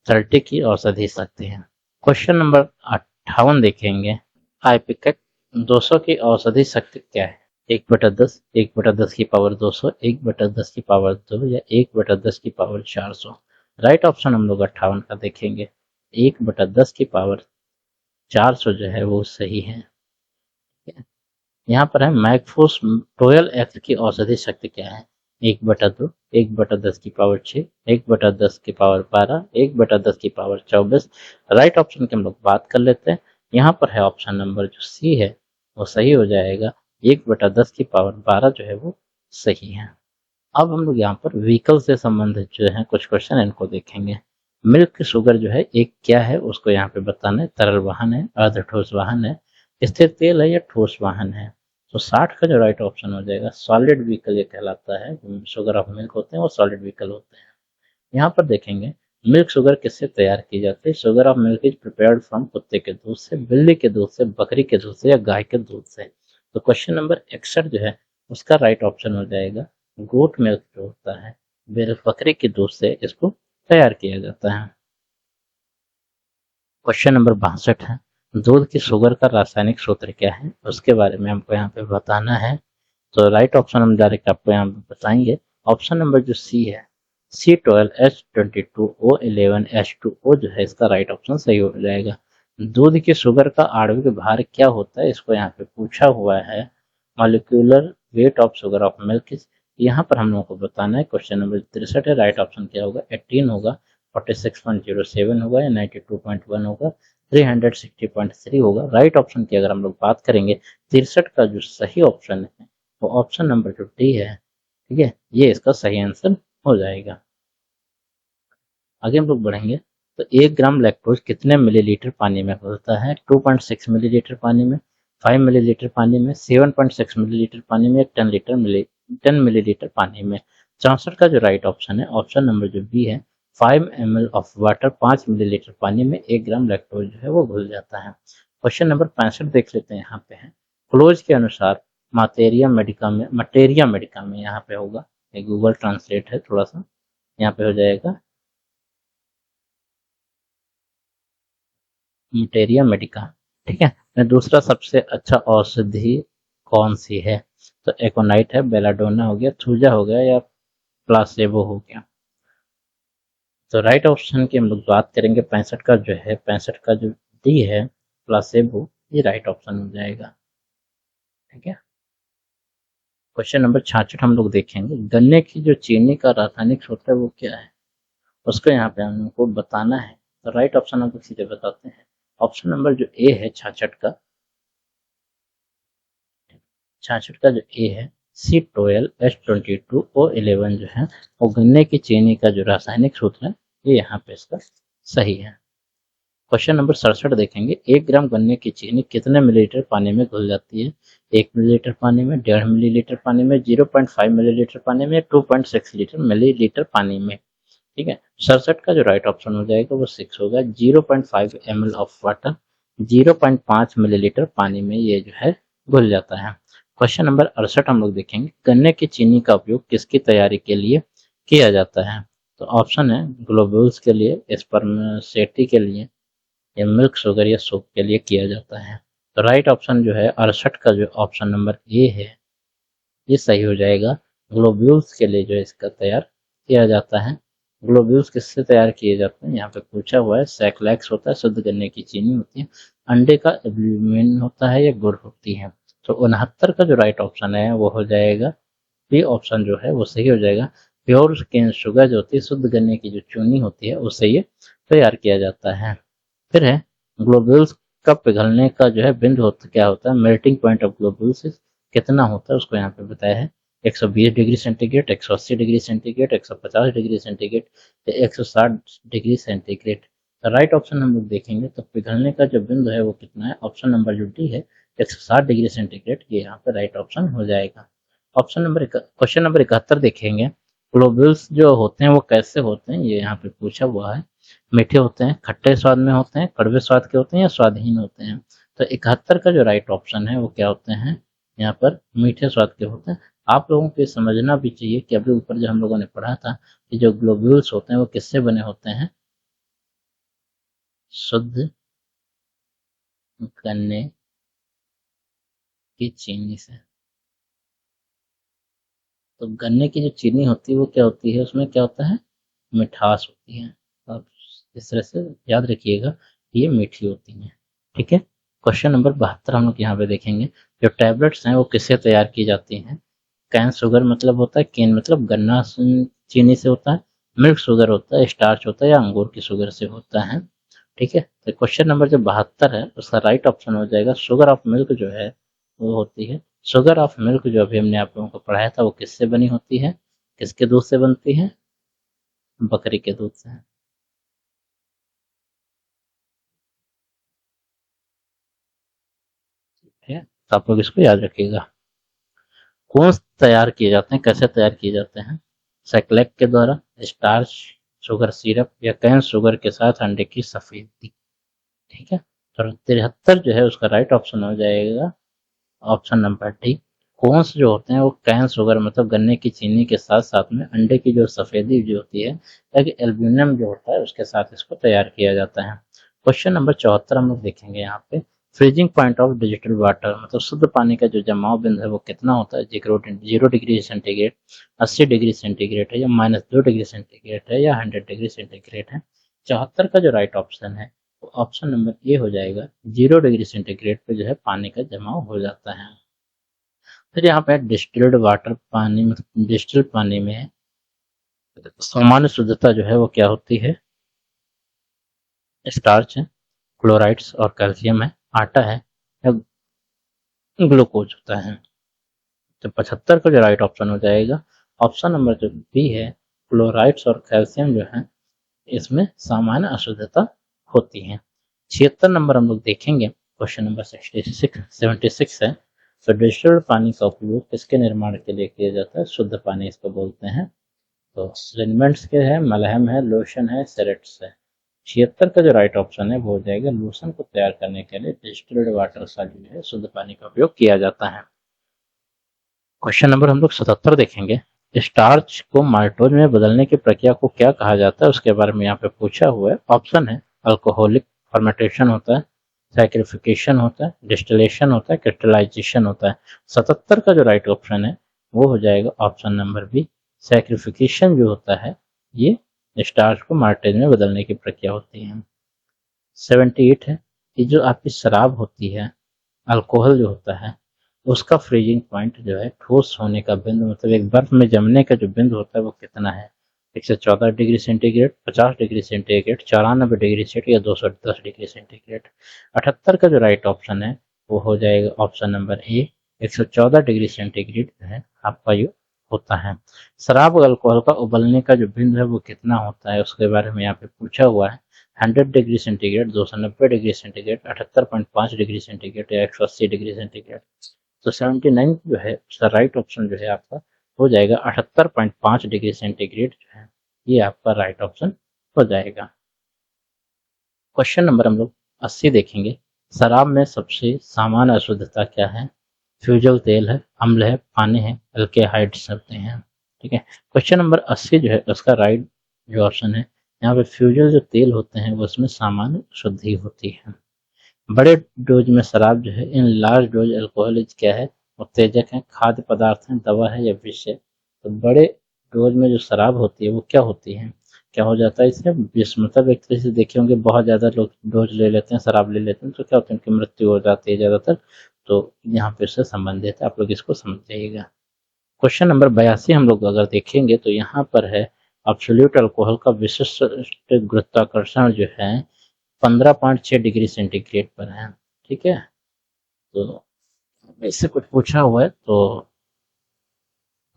30 की औषधि शक्ति है। क्वेश्चन नंबर 58 देखेंगे। आइपिकेट 200 की औषधि शक्ति क्या है? 1/10, 1/10 की पावर 200, 1/10 की पावर 2 या 1/10 की पावर 400। राइट ऑप्शन हम लोग 58 का देखेंगे। 1/10 की पावर 400 जो है वो सही है। यहाँ पर है मैकफोस 12 एक्स की औषधि शक्ति क्या है? 1/2, 1/10 की पावर 6, 1/10 की पावर 12, 1/10 की पावर 24। राइट ऑप्शन की हम लोग बात कर लेते हैं। यहाँ पर है ऑप्शन नंबर जो सी है वो सही हो जाएगा। 1/10 की पावर 12 जो है वो सही है। अब हम लोग यहाँ पर व्हीकल से संबंधित जो है कुछ क्वेश्चन इनको देखेंगे। मिल्क शुगर जो है एक क्या है उसको यहाँ पे बताना है। तरल वाहन है, अर्ध ठोस वाहन है, स्थिर तेल है या ठोस वाहन है? तो 60 का जो राइट ऑप्शन हो जाएगा सॉलिड व्हीकल ये कहलाता है। शुगर ऑफ मिल्क होते हैं वो सॉलिड व्हीकल होते हैं। यहाँ पर देखेंगे मिल्क शुगर किससे तैयार की जाती है? Sugar of milk is prepared from कुत्ते के दूध से, बिल्ली के दूध से, बकरी के दूध से या गाय के दूध से। तो क्वेश्चन नंबर 61 जो है उसका राइट ऑप्शन हो जाएगा गोट मिल्क जो होता है, बकरी के दूध से इसको तैयार किया जाता है। क्वेश्चन नंबर 62 है, दूध की शुगर का रासायनिक सूत्र क्या है? उसके बारे में हमको यहाँ पे बताना है। तो राइट ऑप्शन हम डायरेक्ट आपको यहाँ पे बताएंगे। ऑप्शन नंबर जो सी है, C12H22O11H2O जो है इसका राइट ऑप्शन सही हो जाएगा। दूध की शुगर का आणविक भार क्या होता है, इसको यहाँ पे पूछा हुआ है। Molecular weight of sugar of milk, यहाँ पर हम लोगों को बताना है। क्वेश्चन नंबर 63 है, राइट ऑप्शन क्या होगा? 18 होगा, 46.07 होगा या 92.1 होगा, 360.3 होगा। राइट ऑप्शन की अगर हम लोग बात करेंगे 63 का जो सही ऑप्शन है वो ऑप्शन नंबर जो डी है, ठीक है, ये इसका सही आंसर हो जाएगा। आगे हम लोग बढ़ेंगे तो 1 ग्राम लैक्टोज कितने मिलीलीटर पानी में घुलता है? 2.6 मिलीलीटर पानी में, 5 मिलीलीटर पानी में, 7.6 मिलीलीटर पानी में, 10 मिलीलीटर पानी में। 64 का जो राइट ऑप्शन है ऑप्शन नंबर जो बी है, 5 ml ऑफ वाटर, 5 मिलीलीटर पानी में 1 ग्राम लैक्टोज जो है वो घुल जाता है। क्वेश्चन नंबर 65 देख लेते हैं। यहाँ पे है क्लोज के अनुसार मटेरिया मेडिका में यहाँ पे होगा, ये गूगल ट्रांसलेट है थोड़ा सा, यहाँ पे हो जाएगा मटेरिया मेडिका, ठीक है। मैं दूसरा सबसे अच्छा औषधि कौन सी है? तो एकोनाइट है, बेलाडोना हो गया, थूजा हो गया या प्लासेबो हो गया। तो राइट ऑप्शन की हम लोग बात करेंगे 65 का जो है, 65 का जो डी है प्लासेबो, ये राइट ऑप्शन हो जाएगा, ठीक है। क्वेश्चन नंबर 66 हम लोग देखेंगे, गन्ने की जो चीनी का रासायनिक सूत्र है वो क्या है, उसको यहाँ पे हमको बताना है। तो राइट ऑप्शन हम लोग सीधे बताते हैं। ऑप्शन नंबर जो ए है 66 का, 66 का जो ए है C12H22O11 जो है वो गन्ने की चीनी का जो रासायनिक सूत्र है ये यहाँ पे इसका सही है। क्वेश्चन नंबर 67 देखेंगे, 1 ग्राम गन्ने की चीनी कितने मिलीलीटर पानी में घुल जाती है? 1 मिलीलीटर पानी में, 1.5 मिलीलीटर पानी में, 0.5 मिलीलीटर पानी में, 2.6 मिलीलीटर पानी में, ठीक है। 67 का जो राइट ऑप्शन हो जाएगा वो 6 होगा, 0.5 ml ऑफ वाटर, 0.5 मिलीलीटर पानी में ये जो है घुल जाता है। क्वेश्चन नंबर 68 हम लोग देखेंगे, गन्ने की चीनी का उपयोग किसकी तैयारी के लिए किया जाता है? तो ऑप्शन है ग्लोब्यूल्स के लिए, स्पर्मेसेटी के लिए, या मिल्क शुगर या सूप के लिए किया जाता है। तो राइट ऑप्शन जो है 68 का जो ऑप्शन नंबर ए है ये सही हो जाएगा। ग्लोब्यूल्स के लिए जो इसका तैयार किया जाता है। ग्लोब्यूल्स किससे तैयार किए जाते हैं यहाँ पे पूछा हुआ है। सैक्लैक्स होता है, शुद्ध गन्ने की चीनी होती है, अंडे का एल्ब्यूमिन होता है या गुड़ होती है। तो 69 का जो राइट ऑप्शन है वो हो जाएगा बी ऑप्शन जो है वो सही हो जाएगा। प्योर केन शुगर जो होती है, शुद्ध गन्ने की जो चीनी होती है उससे ये तैयार किया जाता है। फिर है ग्लोब्यूल्स का पिघलने का जो है बिंदु होता क्या होता है? मेल्टिंग पॉइंट ऑफ ग्लोब्यूल्स कितना होता है उसको यहाँ पे बताया है। 120 degree centigrade, 180 degree centigrade, 150 degree centigrade या 160 डिग्री सेंटीग्रेड। राइट ऑप्शन हम लोग देखेंगे तो पिघलने का जो बिंदु है वो कितना है? ऑप्शन नंबर जो डी है 160 डिग्री सेंटीग्रेड, ये यहाँ पे राइट ऑप्शन हो जाएगा। ऑप्शन नंबर क्वेश्चन नंबर 71 देखेंगे, ग्लोब्यूल्स जो होते हैं वो कैसे होते हैं, ये यहाँ पे पूछा हुआ है। मीठे होते हैं, खट्टे स्वाद में होते हैं, कड़वे स्वाद के होते हैं या स्वादहीन होते हैं? तो 71 का जो राइट ऑप्शन है वो क्या होते हैं? यहाँ पर मीठे स्वाद के होते हैं। आप लोगों को समझना भी चाहिए कि अभी ऊपर जो हम लोगों ने पढ़ा था कि जो ग्लोब्यूल्स होते हैं वो किससे बने होते हैं? शुद्ध गन्ने की चीनी से। तो गन्ने की जो चीनी होती है वो क्या होती है? उसमें क्या होता है? मिठास होती है। आप इस तरह से याद रखिएगा, ये मीठी होती हैं, ठीक है। क्वेश्चन नंबर 72 हम लोग यहाँ पे देखेंगे, जो टैबलेट्स हैं वो किससे तैयार की जाती हैं? कैन शुगर मतलब होता है, केन मतलब गन्ना चीनी से होता है, मिल्क शुगर होता है, स्टार्च होता है या अंगूर की शुगर से होता है, ठीक है। तो क्वेश्चन नंबर जो 72 है उसका राइट ऑप्शन हो जाएगा शुगर ऑफ मिल्क जो है वो होती है। शुगर ऑफ मिल्क जो अभी हमने आप लोगों को पढ़ाया था वो किससे बनी होती है? किसके दूध से बनती है? बकरी के दूध से। ठीक है, तो आप लोग इसको याद रखिएगा। कौन तैयार किए जाते हैं, कैसे तैयार किए जाते हैं? साइक्लेक के द्वारा, स्टार्च शुगर सिरप या कैन शुगर के साथ अंडे की सफेदी। ठीक है, तो 73 जो है उसका राइट ऑप्शन हो जाएगा ऑप्शन नंबर डी। कॉर्न्स जो होते हैं वो कैन शुगर मतलब गन्ने की चीनी के साथ साथ में अंडे की जो सफेदी जो होती है, ताकि एल्ब्यूमिनम जो होता है उसके साथ इसको तैयार किया जाता है। क्वेश्चन नंबर 74 हम लोग देखेंगे यहाँ पे, freezing point of digital water मतलब शुद्ध पानी का जो जमाव बिंदु है वो कितना होता है। 0 डिग्री सेंटीग्रेड, 80 डिग्री सेंटीग्रेड है, या -2 डिग्री सेंटीग्रेड है, या 100 डिग्री सेंटीग्रेड है। 74 का जो राइट ऑप्शन है वो ऑप्शन नंबर ए हो जाएगा। 0 डिग्री सेंटीग्रेड पे जो है पानी का जमाव हो जाता है। फिर यहाँ पे डिस्टिल्ड वाटर पानी मतलब डिस्टिल्ड पानी में सामान्य शुद्धता जो है वो क्या होती है, स्टार्च है, क्लोराइड्स और कैल्शियम है, आटा है, या ग्लूकोज होता है। तो 75 का जो राइट ऑप्शन हो जाएगा ऑप्शन नंबर जो बी है, क्लोराइड्स और कैल्शियम जो है इसमें सामान्य अशुद्धता होती है। 76 नंबर हम लोग देखेंगे, क्वेश्चन नंबर 76 है। तो डिस्टिल्ड पानी का उपयोग किसके निर्माण के लिए किया जाता है, शुद्ध पानी इसको बोलते हैं। तो लिनमेंट्स के है, मलहम है, लोशन है, सेरेट्स है। 76 का जो राइट ऑप्शन है वो हो जाएगा लोशन को तैयार करने के लिए डिस्टिल्ड वाटर का जो है शुद्ध पानी का उपयोग किया जाता है। क्वेश्चन नंबर हम लोग 77 देखेंगे, स्टार्च को माल्टोज में बदलने की प्रक्रिया को क्या कहा जाता है उसके बारे में यहाँ पे पूछा हुआ है। ऑप्शन है अल्कोहलिक फर्मेंटेशन होता है, सैक्रिफिकेशन होता है, डिस्टिलेशन होता है, क्रिस्टलाइजेशन होता है। 77 का जो राइट ऑप्शन है वो हो जाएगा ऑप्शन नंबर बी, सैक्रिफिकेशन जो होता है ये स्टार्च को माल्टेज में बदलने की प्रक्रिया होती है। 78 है कि जो आपकी शराब होती है, अल्कोहल जो होता है उसका फ्रीजिंग पॉइंट जो है ठोस होने का बिंदु मतलब एक बर्फ में जमने का जो बिंदु होता है वो कितना है। 114 degree centigrade, 50 degree centigrade, 94 degree centigrade, या 210 डिग्री सेंटीग्रेड। 78 का जो राइट ऑप्शन है वो हो जाएगा option number A, 114 degree centigrade जो है आपका ये होता है। शराब और अल्कोहल का उबलने का जो बिंदु है वो कितना होता है उसके बारे में यहाँ पे पूछा हुआ है। 100 degree centigrade, 290 degree centigrade, 78.5 degree centigrade, या 180 डिग्री सेंटीग्रेड। तो 79 जो है उसका राइट ऑप्शन जो है आपका हो जाएगा 78.5 डिग्री सेंटीग्रेड जो है ये आपका राइट ऑप्शन हो जाएगा। क्वेश्चन नंबर हम लोग 80 देखेंगे, शराब में सबसे सामान्य अशुद्धता क्या है। फ्यूजल तेल है, अम्ल है, पानी है, अल्केहाइड्स होते हैं। ठीक है, क्वेश्चन नंबर 80 जो है उसका राइट जो ऑप्शन है यहाँ पे फ्यूजल जो तेल होते हैं वो उसमें सामान्य शुद्धि होती है। बड़े डोज में शराब जो है, इन लार्ज डोज अल्कोहल क्या है, उत्तेजक है, खाद्य पदार्थ है, दवा है, या विष है। तो बड़े डोज में जो शराब होती है वो क्या होती है, क्या हो जाता है इसमें विष मतलब एक तरह से देखे होंगे बहुत ज़्यादा लोग डोज ले लेते हैं, शराब ले लेते हैं तो क्या होता है उनकी मृत्यु हो जाती है ज़्यादातर। तो यहाँ पे इससे संबंधित है, आप लोग इसको समझ जाइएगा। क्वेश्चन नंबर 82 हम लोग अगर देखेंगे तो यहाँ पर है एब्सोल्यूट अल्कोहल का विशिष्ट गुरुत्वाकर्षण जो है 15.6 डिग्री सेंटीग्रेड पर है। ठीक है, तो इससे कुछ पूछा हुआ है तो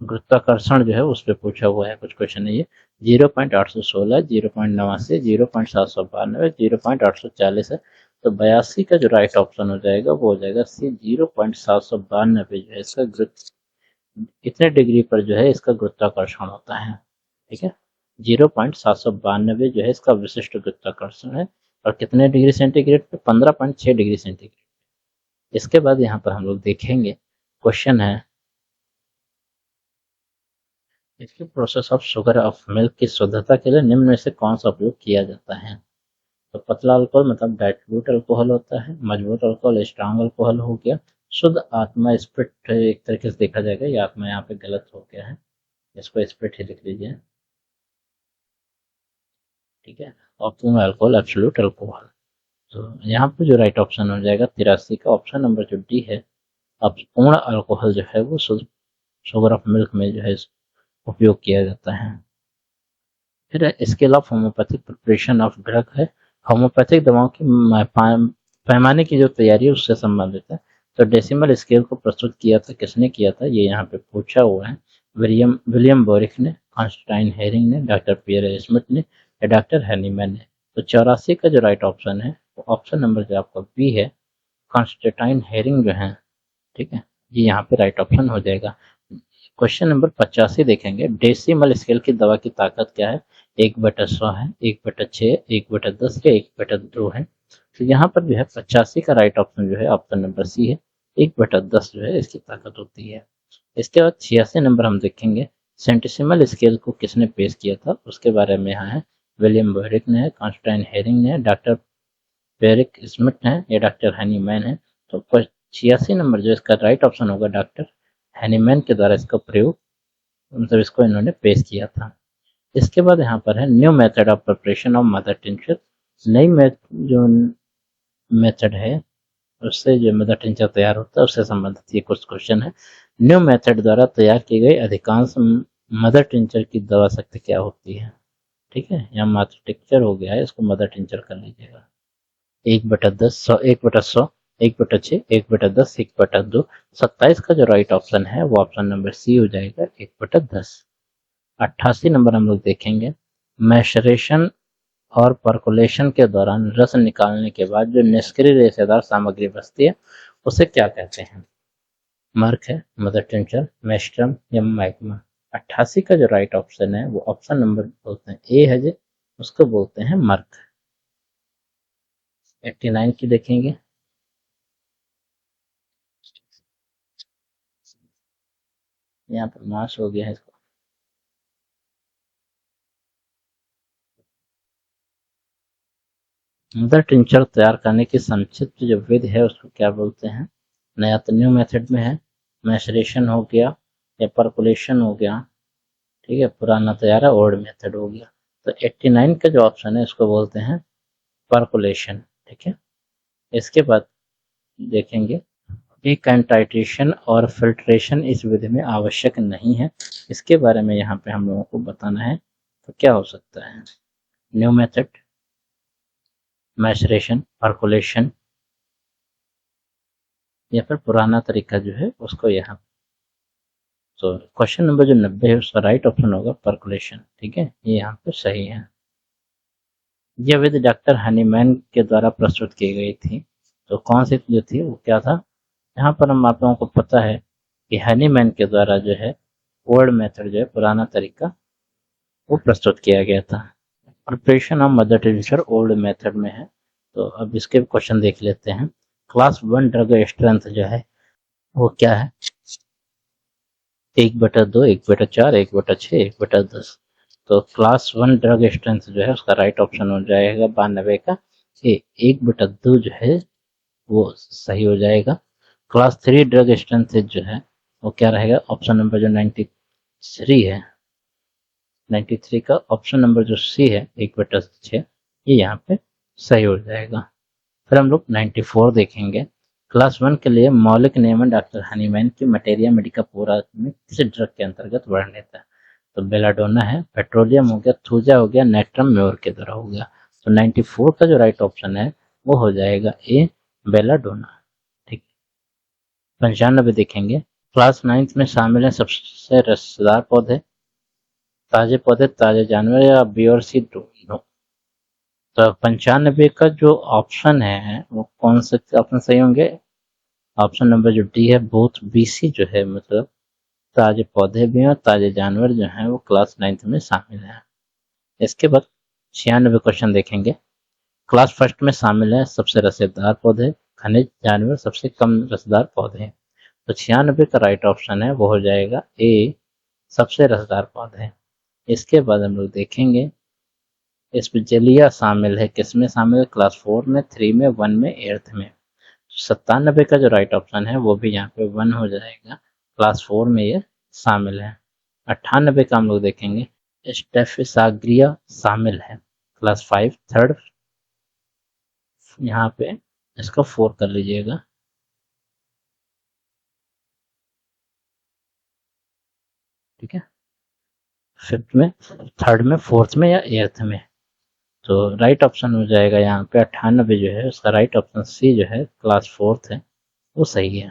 गुरुत्वाकर्षण जो है उस पर पूछा हुआ है कुछ क्वेश्चन है ये 0.816, 0.89, 0.792, 0.840 है। तो 82 का जो राइट ऑप्शन हो जाएगा वो हो जाएगा सी, 0.792 जो है इसका इतने डिग्री पर जो है इसका गुरुत्वाकर्षण होता है। ठीक है, 0.792 जो है इसका विशिष्ट गुरुत्वाकर्षण है, और कितने डिग्री सेंटीग्रेड पे, 15.6 डिग्री सेंटीग्रेड। इसके बाद यहाँ पर हम लोग देखेंगे क्वेश्चन है, इसके process of sugar of milk की शुद्धता के लिए निम्न में से कौन सा उपयोग किया जाता है। तो पतला अल्कोहल मतलब डाइल्यूट अल्कोहल होता है, मजबूत अल्कोहल स्ट्रांग अल्कोहल हो गया, शुद्ध आत्मा स्प्रिट एक तरीके से देखा जाएगा, ये आत्मा यहाँ पे गलत हो गया है, इसको स्प्रिट ही लिख लीजिए। ठीक है, ऑप्शन अल्कोहल एब्सोल्यूट अल्कोहल। तो यहाँ पे जो राइट ऑप्शन हो जाएगा 83 का ऑप्शन नंबर जो डी है, अब पूर्ण अल्कोहल जो है वो शुगर ऑफ मिल्क में जो है उपयोग किया जाता है। फिर scale of homeopathic preparation of drug है, होम्योपैथिक दवाओं की पैमाने की जो तैयारी है उससे संबंधित है। तो डेसिमल स्केल को प्रस्तुत किया था, किसने किया था, ये यहाँ पे पूछा हुआ है। विलियम बोरिक ने, कॉन्स्टेंटाइन हेरिंग ने, डॉक्टर पियर स्मिथ ने, या डॉक्टर हैनीमैन ने। तो 84 का जो राइट ऑप्शन है वो ऑप्शन नंबर जो आपका बी है, कॉन्स्टेंटाइन हेरिंग जो है। ठीक है, ये यहाँ पे राइट ऑप्शन हो जाएगा। क्वेश्चन नंबर 85 देखेंगे, डेसिमल स्केल की दवा की ताकत क्या है। 1/100 है, 1/6, 1/10 या 1/2 है। तो यहाँ पर जो है 85 का राइट ऑप्शन जो है ऑप्शन नंबर सी है, 1/10 जो है इसकी ताकत होती है। इसके बाद 86 नंबर हम देखेंगे, सेंटिसिमल स्केल को किसने पेश किया था उसके बारे में यहाँ है। विलियम बॉयरिक ने, कॉन्स्टेंटाइन हेरिंग ने, डॉक्टर पेरिक स्मिथ ने या डॉक्टर हैनीमैन है। तो 86 नंबर जो इसका राइट ऑप्शन होगा, डॉक्टर हैनीमैन के द्वारा इसका प्रयोग, मतलब इसको इन्होंने पेश किया था। इसके बाद यहाँ पर है new method of preparation of mother tincture. नई जो मेथड है उससे जो मदर टिंचर तैयार होता है उससे संबंधित ये कुछ क्वेश्चन है। न्यू मेथड द्वारा तैयार की गई अधिकांश मदर टिंचर की दवा शक्ति क्या होती है। ठीक है, यहाँ मात्र टिंचर हो गया है, इसको मदर टिंचर कर लीजिएगा। 1/10, 100, 1/100, 1/6, 1/10, 1/2। 27 का जो राइट ऑप्शन है वो ऑप्शन नंबर सी हो जाएगा, 1/10। 88 नंबर हम लोग देखेंगे, मैशरेशन और परकोलेशन के दौरान रस निकालने के बाद जो निष्क्रिय रेशेदार सामग्री बचती है उसे क्या कहते हैं। मर्क है, मदर टिंचर, मेस्ट्रम या मैग्मा। 88 का जो राइट ऑप्शन है वो ऑप्शन नंबर बोलते हैं ए है, जो उसको बोलते हैं मर्क। 89 की देखेंगे, यहाँ पर मास हो गया है इसको। मदर टिंचर तैयार करने की संक्षिप्त जो विधि है उसको क्या बोलते हैं। नया तो न्यू मेथड में है, मैसरेशन हो गया या परकुलेशन हो गया। ठीक है, पुराना तैयार है, ओल्ड मेथड हो गया। तो 89 का जो ऑप्शन है इसको बोलते हैं परकुलेशन। ठीक है, इसके बाद देखेंगे डिकंटाइट्रेशन और फिल्ट्रेशन इस विधि में आवश्यक नहीं है। इसके बारे में यहाँ पे हम लोगों को बताना है। तो क्या हो सकता है, न्यू मेथड, मैसरेशन, परकुलेशन या फिर पुराना तरीका जो है उसको यहाँ। तो क्वेश्चन नंबर जो 90 है उसका राइट ऑप्शन होगा परकुलेशन। ठीक है, ये यहाँ पे सही है। यह विधि डॉक्टर हनीमैन के द्वारा प्रस्तुत की गई थी। तो कौन सी जो थी वो क्या था, यहाँ पर हम आप लोगों को पता है कि हनीमैन के द्वारा जो है ओल्ड मेथड जो है पुराना तरीका वो प्रस्तुत किया गया था। Preparation of mother tincture old method में है। तो अब इसके क्वेश्चन देख लेते हैं। क्लास 1 ड्रग स्ट्रेंथ जो है वो क्या है, 1/2, 1/4, 1/6, 1/10। तो क्लास 1 ड्रग स्ट्रेंथ जो है उसका राइट ऑप्शन हो जाएगा 92 का ए, 1/2 जो है वो सही हो जाएगा। क्लास 3 ड्रग स्ट्रेंथ जो है वो क्या रहेगा, ऑप्शन नंबर जो 93 है, 93 का ऑप्शन नंबर जो सी है 1/6, ये यहाँ पे सही हो जाएगा। फिर हम लोग 94 देखेंगे। क्लास 1 के लिए मौलिक नियमन डॉक्टर हनीमैन की मटेरिया मेडिका पूरा में किस ड्रग के अंतर्गत वर्णित है। तो बेलाडोना है, पेट्रोलियम हो गया, थूजा हो गया, नाइट्रम म्योर के द्वारा हो गया। तो 94 का जो राइट ऑप्शन है वो हो जाएगा ए, बेलाडोना। ठीक है, 95 देखेंगे। क्लास 9 में शामिल है सबसे रसदार पौधे, ताजे पौधे, ताजे जानवर या बी और सी दोनों। तो 95 का जो ऑप्शन है वो कौन से ऑप्शन सही होंगे, ऑप्शन नंबर जो डी है बोथ बीसी जो है, मतलब ताजे पौधे भी हैं और ताजे जानवर जो हैं वो क्लास 9 में शामिल हैं। इसके बाद 96 क्वेश्चन देखेंगे। क्लास फर्स्ट में शामिल है सबसे रसेदार पौधे, खनिज, जानवर, सबसे कम रसदार पौधे। तो 96 का राइट ऑप्शन है वो हो जाएगा ए, सबसे रसदार पौधे। इसके बाद हम लोग देखेंगे इसमें जलिया शामिल है, किसमें शामिल है, क्लास 4 में, 3 में, 1 में, 8 में। 97 का जो राइट ऑप्शन है वो भी यहाँ पे 1 हो जाएगा, क्लास 4 में ये शामिल है। 98 का हम लोग देखेंगे, स्टेफिसाग्रिया शामिल है, क्लास 5, थर्ड, यहाँ पे इसको 4 कर लीजिएगा। ठीक है, फिफ्थ में, थर्ड में, फोर्थ में या एट्थ में। तो राइट ऑप्शन हो जाएगा यहाँ पे 98 जो है उसका राइट ऑप्शन सी जो है क्लास 4 है वो सही है।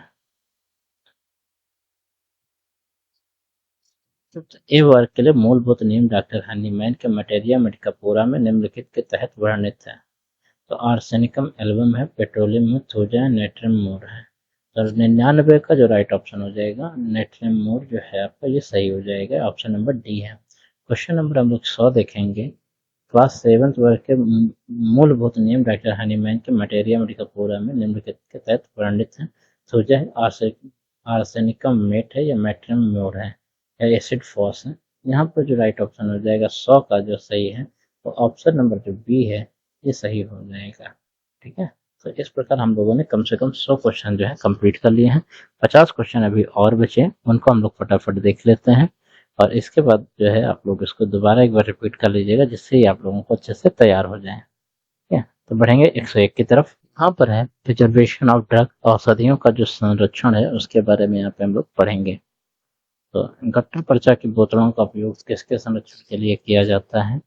ए वर्ग के लिए मूलभूत नियम डॉक्टर हनीमैन के मटेरिया मेडिकापुरा में निम्नलिखित के तहत वर्णित है। तो आर्सेनिकम एल्बम है, पेट्रोलियम में थूजा है, नाइट्रम मोर है। तो 99 का जो राइट ऑप्शन हो जाएगा नाइट्रम मोर जो है आपका ये सही हो जाएगा, ऑप्शन नंबर डी है। क्वेश्चन नंबर हम लोग 100 देखेंगे। क्लास 7th वर्ग के मूलभूत नियम डॉक्टर हनीमैन के मटेरिया मेडिका में निम्नलिखित के तहत वर्णित हैं। सोजा है, आर्सेनिकम मेट है या मैट्रियम म्योर है या एसिड फॉस है। यहाँ पर जो राइट ऑप्शन हो जाएगा 100 का जो सही है वो ऑप्शन नंबर जो बी है ये सही हो जाएगा। ठीक है, तो इस प्रकार हम लोगों ने कम से कम 100 क्वेश्चन जो है कंप्लीट कर लिए हैं। 50 क्वेश्चन अभी और बचे, उनको हम लोग फटाफट देख लेते हैं और इसके बाद जो है आप लोग इसको दोबारा एक बार रिपीट कर लीजिएगा जिससे ही आप लोगों को अच्छे से तैयार हो जाए। ठीक है, तो बढ़ेंगे 101 की तरफ। यहाँ पर है प्रिजर्वेशन ऑफ ड्रग, औषधियों का जो संरक्षण है उसके बारे में यहाँ पे हम लोग पढ़ेंगे। तो गट्टा पर्चा की बोतलों का उपयोग किसके संरक्षण के लिए किया जाता है?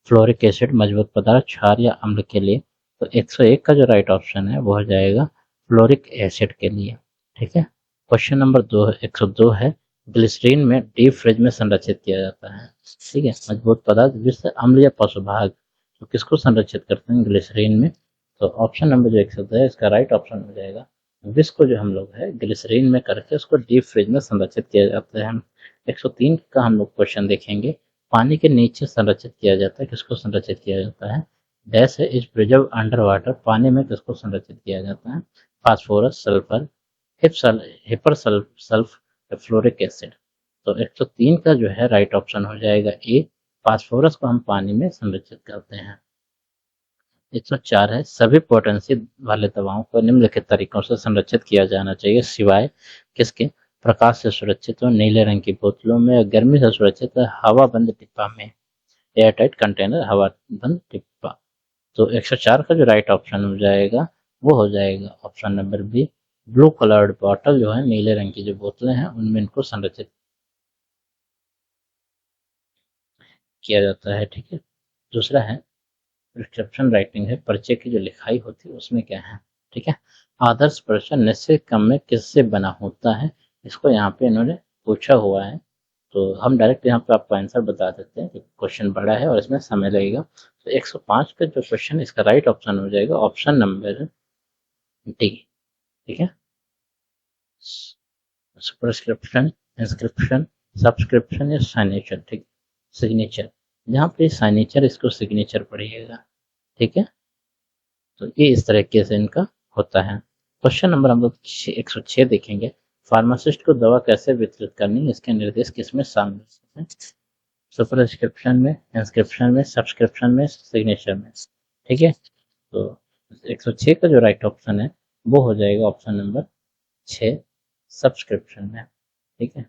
फ्लोरिक एसिड, मजबूत पदार्थ, क्षार या अम्ल के लिए। तो 101 का जो राइट ऑप्शन है वो हो जाएगा फ्लोरिक एसिड के लिए। ठीक है, क्वेश्चन नंबर 102 है ग्लिसरीन में डीप फ्रिज में संरक्षित किया जाता है। ठीक है, मजबूत पदार्थ, विष, अम्ल या पशु भाग, तो किसको संरक्षित करते हैं ग्लिसरीन में? तो ऑप्शन नंबर जो 102 है इसका राइट ऑप्शन हो जाएगा विष को जो हम लोग है ग्लिसरीन में करके उसको डीप फ्रिज में संरक्षित किया जाता है। 103 का हम लोग क्वेश्चन देखेंगे। पानी के नीचे संरक्षित किया जाता है, किसको संरक्षित किया जाता है? डैश है इज प्रिजर्व अंडर वाटर, पानी में किसको संरक्षित किया जाता है? Phosphorus, sulphur, hepar sulph, fluoric acid. तो 103 का जो है राइट ऑप्शन हो जाएगा ए, फास्फोरस को हम पानी में संरक्षित करते हैं। 104 है सभी पोटेंसी वाले दवाओं को निम्नलिखित तरीकों से संरक्षित किया जाना चाहिए सिवाय किसके? प्रकाश से सुरक्षित हो, नीले रंग की बोतलों में, गर्मी से सुरक्षित हवा बंद डिब्बा में, एयर टाइट कंटेनर, हवा बंद डिब्बा। तो 104 का जो राइट ऑप्शन हो जाएगा वो हो जाएगा option number B, blue coloured bottle जो है नीले रंग की जो बोतलें हैं उनमें इनको संरक्षित किया जाता है। ठीक है, दूसरा है प्रिस्क्रिप्शन राइटिंग है, पर्चे की जो लिखाई होती है उसमें क्या है? ठीक है, आदर्श पर्चा निश्चित क्रम में किससे बना होता है? इसको यहाँ पे इन्होंने पूछा हुआ है, तो हम डायरेक्ट यहाँ पे आपको आंसर बता देते हैं कि क्वेश्चन बड़ा है और इसमें समय लगेगा। तो 105 का जो क्वेश्चन इसका राइट ऑप्शन हो जाएगा ऑप्शन नंबर डी। ठीक है, प्रिस्क्रिप्शन, इंस्क्रिप्शन, सब्सक्रिप्शन या साइनेचर। ठीक, सिग्नेचर, यहाँ पे साइनेचर इसको सिग्नेचर पढ़िएगा। ठीक है, तो ये इस तरीके से इनका होता है। क्वेश्चन नंबर हम लोग 106 देखेंगे। फार्मासिस्ट को दवा कैसे वितरित करनी इसके निर्देश किसमें शामिल हैं? प्रिस्क्रिप्शन में, इंस्क्रिप्शन में, सब्सक्रिप्शन में, सिग्नेचर में। ठीक है, तो 106 का जो राइट ऑप्शन है वो हो जाएगा ऑप्शन नंबर 6, सब्सक्रिप्शन में। ठीक है,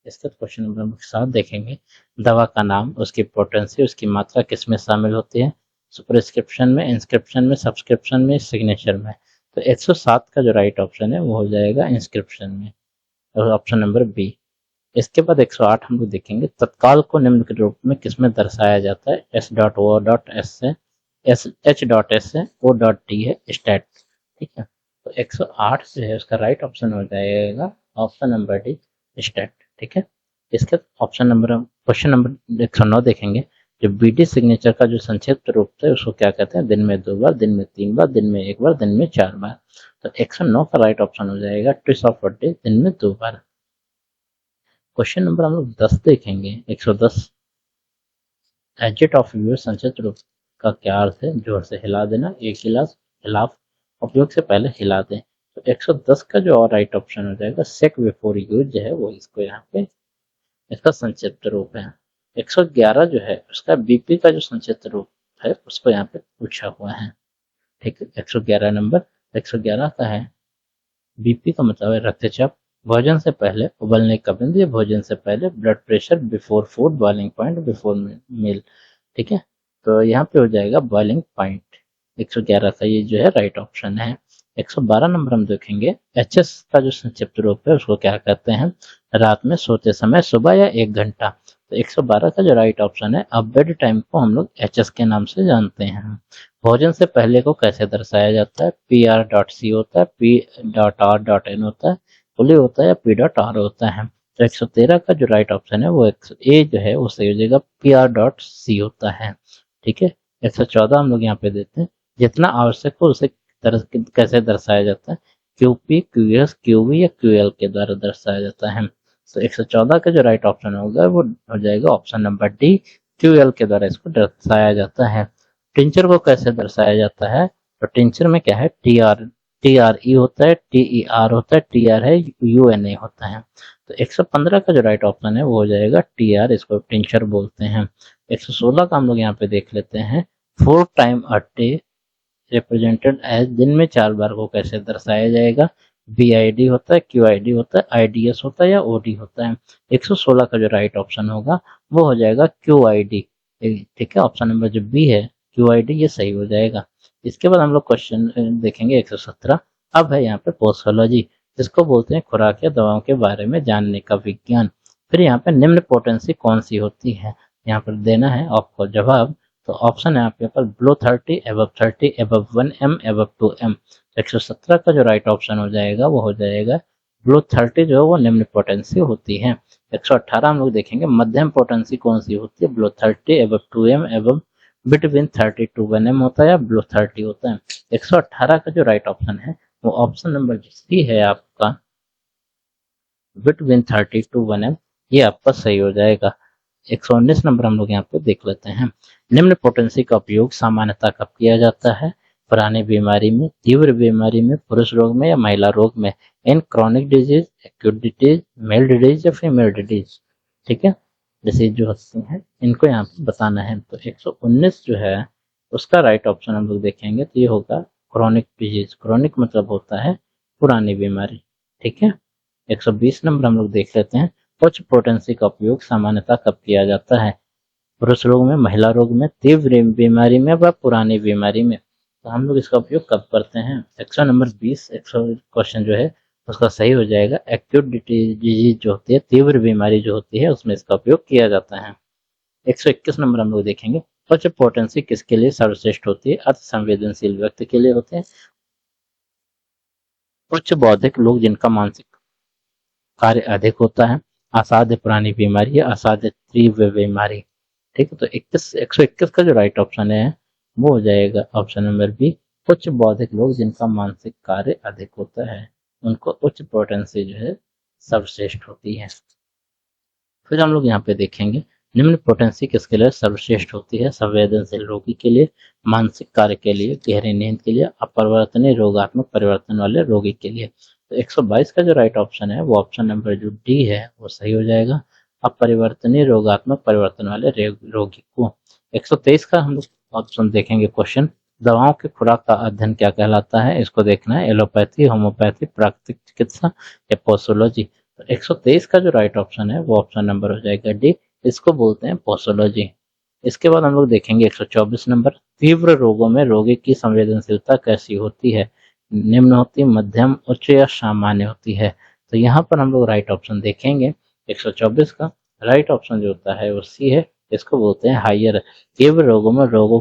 इसका क्वेश्चन नंबर हम 7 देखेंगे। दवा का नाम, उसकी पोटेंसी, उसकी मात्रा किसमें शामिल होती है? प्रिस्क्रिप्शन में, इंस्क्रिप्शन में, सब्सक्रिप्शन में, सिग्नेचर में। तो 107 का जो राइट ऑप्शन है वो हो जाएगा इंस्क्रिप्शन में, और ऑप्शन नंबर बी। इसके बाद 108 हम लोग देखेंगे। तत्काल को निम्न के रूप में किसमें दर्शाया जाता है? S.O.S से, H.S से, O.D है स्टैट। ठीक है, तो 108 जो है उसका राइट ऑप्शन हो जाएगा ऑप्शन नंबर डी, स्टैट। ठीक है, इसके ऑप्शन नंबर क्वेश्चन नंबर 109 देखेंगे। जो बीडी सिग्नेचर का जो संक्षिप्त रूप है उसको क्या कहते हैं? दिन में 2 बार, दिन में 3 बार, दिन में 1 बार, दिन में 4 बार। तो 109 का राइट ऑप्शन हो जाएगा ट्विस ऑफ अ डे, दिन में 2 बार। क्वेश्चन नंबर हम लोग 10 देखेंगे। 110 एजेट ऑफ यूज संक्षिप्त रूप का क्या अर्थ है? जोर से हिला देना, एक गिलास, खिलाफ, उपयोग से पहले हिला दें। तो 110 का जो और राइट ऑप्शन हो जाएगा सेक बिफोर यूज जो है वो इसको यहाँ पे इसका संक्षिप्त रूप है। 111 जो है उसका बीपी का जो संक्षिप्त रूप है उसको यहाँ पे पूछा हुआ है। ठीक है, 111 नंबर 111 का है बीपी का मतलब है रक्तचाप, भोजन से पहले उबलने का बिंदु या भोजन से पहले, blood pressure, before food, boiling point, before meal. ठीक है, तो यहाँ पे हो जाएगा बॉइलिंग पॉइंट। 111 का ये जो है राइट ऑप्शन है। 112 नंबर हम देखेंगे। एचएस का जो संक्षिप्त रूप है उसको क्या कहते हैं? रात में सोते समय, सुबह या 1 घंटा। तो 112 का जो राइट ऑप्शन है, अब बेड टाइम को हम लोग एचएस के नाम से जानते हैं। भोजन से पहले को कैसे दर्शाया जाता है? PR.C होता है, P.R.N होता है, पुली होता है या P.R होता है। तो 113 का जो राइट ऑप्शन है वो ए जो है वो सही हो जाएगा, PR.C होता है। ठीक है, 114 हम लोग यहाँ पे देते हैं। जितना आवश्यक हो उसे कैसे दर्शाया जाता है? QP, QS, QV या QL के द्वारा दर्शाया जाता है। तो 114 का जो राइट ऑप्शन होगा वो हो जाएगा ऑप्शन नंबर डी, क्यूएल के द्वारा इसको दर्शाया जाता है। टिंचर को कैसे दर्शाया जाता है, तो टिंचर में क्या है, टी आर ई होता है, TER होता है, TR है, UNA होता है। तो 115 का जो राइट ऑप्शन है वो हो जाएगा TR, इसको टिंचर बोलते हैं। 116 का हम लोग यहाँ पे देख लेते हैं, 4 time a day represented as, दिन में 4 बार को कैसे दर्शाया जाएगा। BID होता है, QID होता है, IDS होता है या OD होता है। 116 का जो राइट ऑप्शन होगा वो हो जाएगा QID। ठीक है, ऑप्शन नंबर जो बी है QID, ये सही हो जाएगा। इसके बाद हम लोग क्वेश्चन देखेंगे 117। अब है यहाँ पे पोस्टोलॉजी, जिसको बोलते हैं खुराक या दवाओं के बारे में जानने का विज्ञान। फिर यहाँ पे निम्न पोटेंसी कौन सी होती है, यहाँ पर देना है आपको जवाब। तो ऑप्शन है आपके पास below 30, above 30, above 1M, above 2M। 117 का जो राइट ऑप्शन हो जाएगा वो हो जाएगा बिलो 30, जो है वो निम्न पोटेंसी होती है। 118 हम लोग देखेंगे मध्यम पोटेंसी कौन सी होती है, below 30, above 2M, above between 30 to 1M होता है या बिलो 30 होता है। 118 का जो राइट ऑप्शन है वो ऑप्शन नंबर सी है आपका, बिटवीन 30 टू 1M, ये आपका सही हो जाएगा। 119 नंबर हम लोग यहाँ पे देख लेते हैं, निम्न पोटेंसी का उपयोग सामान्यतः कब किया जाता है, पुरानी बीमारी में, तीव्र बीमारी में, पुरुष रोग में या महिला रोग में, in chronic disease, acute disease, male disease या फीमेल डिजीज। ठीक है, डिसीज जो होती हैं इनको यहाँ पे बताना है। तो 119 जो है उसका राइट ऑप्शन हम लोग देखेंगे तो ये होगा क्रॉनिक डिजीज। क्रॉनिक मतलब होता है पुरानी बीमारी। ठीक है, 120 नंबर हम लोग देख लेते हैं, उच्च पोटेंसी का उपयोग सामान्यतः कब किया जाता है, पुरुष रोग में, महिला रोग में, तीव्र बीमारी में व पुरानी बीमारी में। तो हम लोग इसका उपयोग कब करते हैं, 100 नंबर 20 100 क्वेश्चन जो है उसका सही हो जाएगा। एक्यूट डिजीज जो होती है, तीव्र बीमारी जो होती है, उसमें इसका उपयोग किया जाता है। 121 नंबर हम लोग देखेंगे, उच्च पोटेंसी किसके लिए सर्वश्रेष्ठ होती है, अति संवेदनशील व्यक्ति के लिए होते हैं, उच्च बौद्धिक लोग जिनका मानसिक कार्य अधिक होता है, असाध्य पुरानी बीमारी या असाध्य तीव्र बीमारी। ठीक है, तो 121 का जो राइट ऑप्शन है वो हो जाएगा ऑप्शन नंबर बी, उच्च बौद्धिक लोग जिनका मानसिक कार्य अधिक होता है, उनको उच्च पोटेंसी जो है सर्वश्रेष्ठ होती है। फिर हम लोग यहाँ पे देखेंगे निम्न पोटेंसी किसके लिए सर्वश्रेष्ठ होती है, संवेदनशील रोगी के लिए, मानसिक कार्य के लिए, गहरी नींद के लिए, अपरिवर्तनीय रोगात्मक परिवर्तन वाले रोगी के लिए। तो 122 का जो राइट ऑप्शन है वो ऑप्शन नंबर जो डी है वो सही हो जाएगा, अपरिवर्तनीय रोगात्मक परिवर्तन वाले रोगी को। 123 का हम लोग ऑप्शन देखेंगे क्वेश्चन, दवाओं की खुराक का अध्ययन क्या कहलाता है, इसको देखना है, एलोपैथी, होम्योपैथी, प्राकृतिक चिकित्सा या पोस्टोलॉजी। तो 123 का जो राइट ऑप्शन है वो ऑप्शन नंबर हो जाएगा डी, इसको बोलते हैं पोस्टोलॉजी। इसके बाद हम लोग देखेंगे 124 नंबर, तीव्र रोगों में रोगी की संवेदनशीलता कैसी होती है, निम्न होती है, मध्यम, उच्च या सामान्य होती है। तो यहाँ पर हम लोग राइट ऑप्शन देखेंगे 124 का राइट ऑप्शन जो होता है वो सी है, इसको बोलते हैं हायर। तीव्र रोगों में रोगों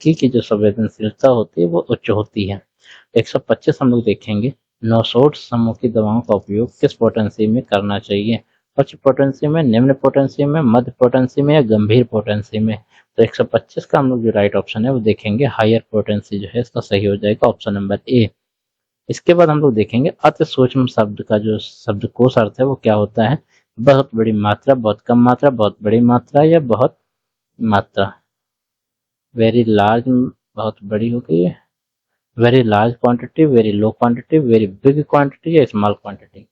की जो संवेदनशीलता होती है वो उच्च होती है। 125 हम लोग देखेंगे, नौसोट समूह की दवाओं का उपयोग किस पोटेंसी में करना चाहिए, उच्च पोटेंसी में, निम्न पोटेंसी में, मध्य पोटेंसी में या गंभीर पोटेंसी में। तो 125 का हम लोग जो राइट ऑप्शन है वो देखेंगे हायर पोटेंसी जो है इसका सही हो जाएगा ऑप्शन नंबर ए। इसके बाद हम लोग देखेंगे अति सूक्ष्म शब्द का जो शब्दकोश अर्थ है वो क्या होता है, बहुत बड़ी मात्रा, बहुत कम मात्रा, बहुत बड़ी मात्रा या बहुत मात्रा। वेरी लार्ज बहुत बड़ी हो गई है, very large quantity, very low quantity, very big quantity या स्मॉल क्वांटिटी।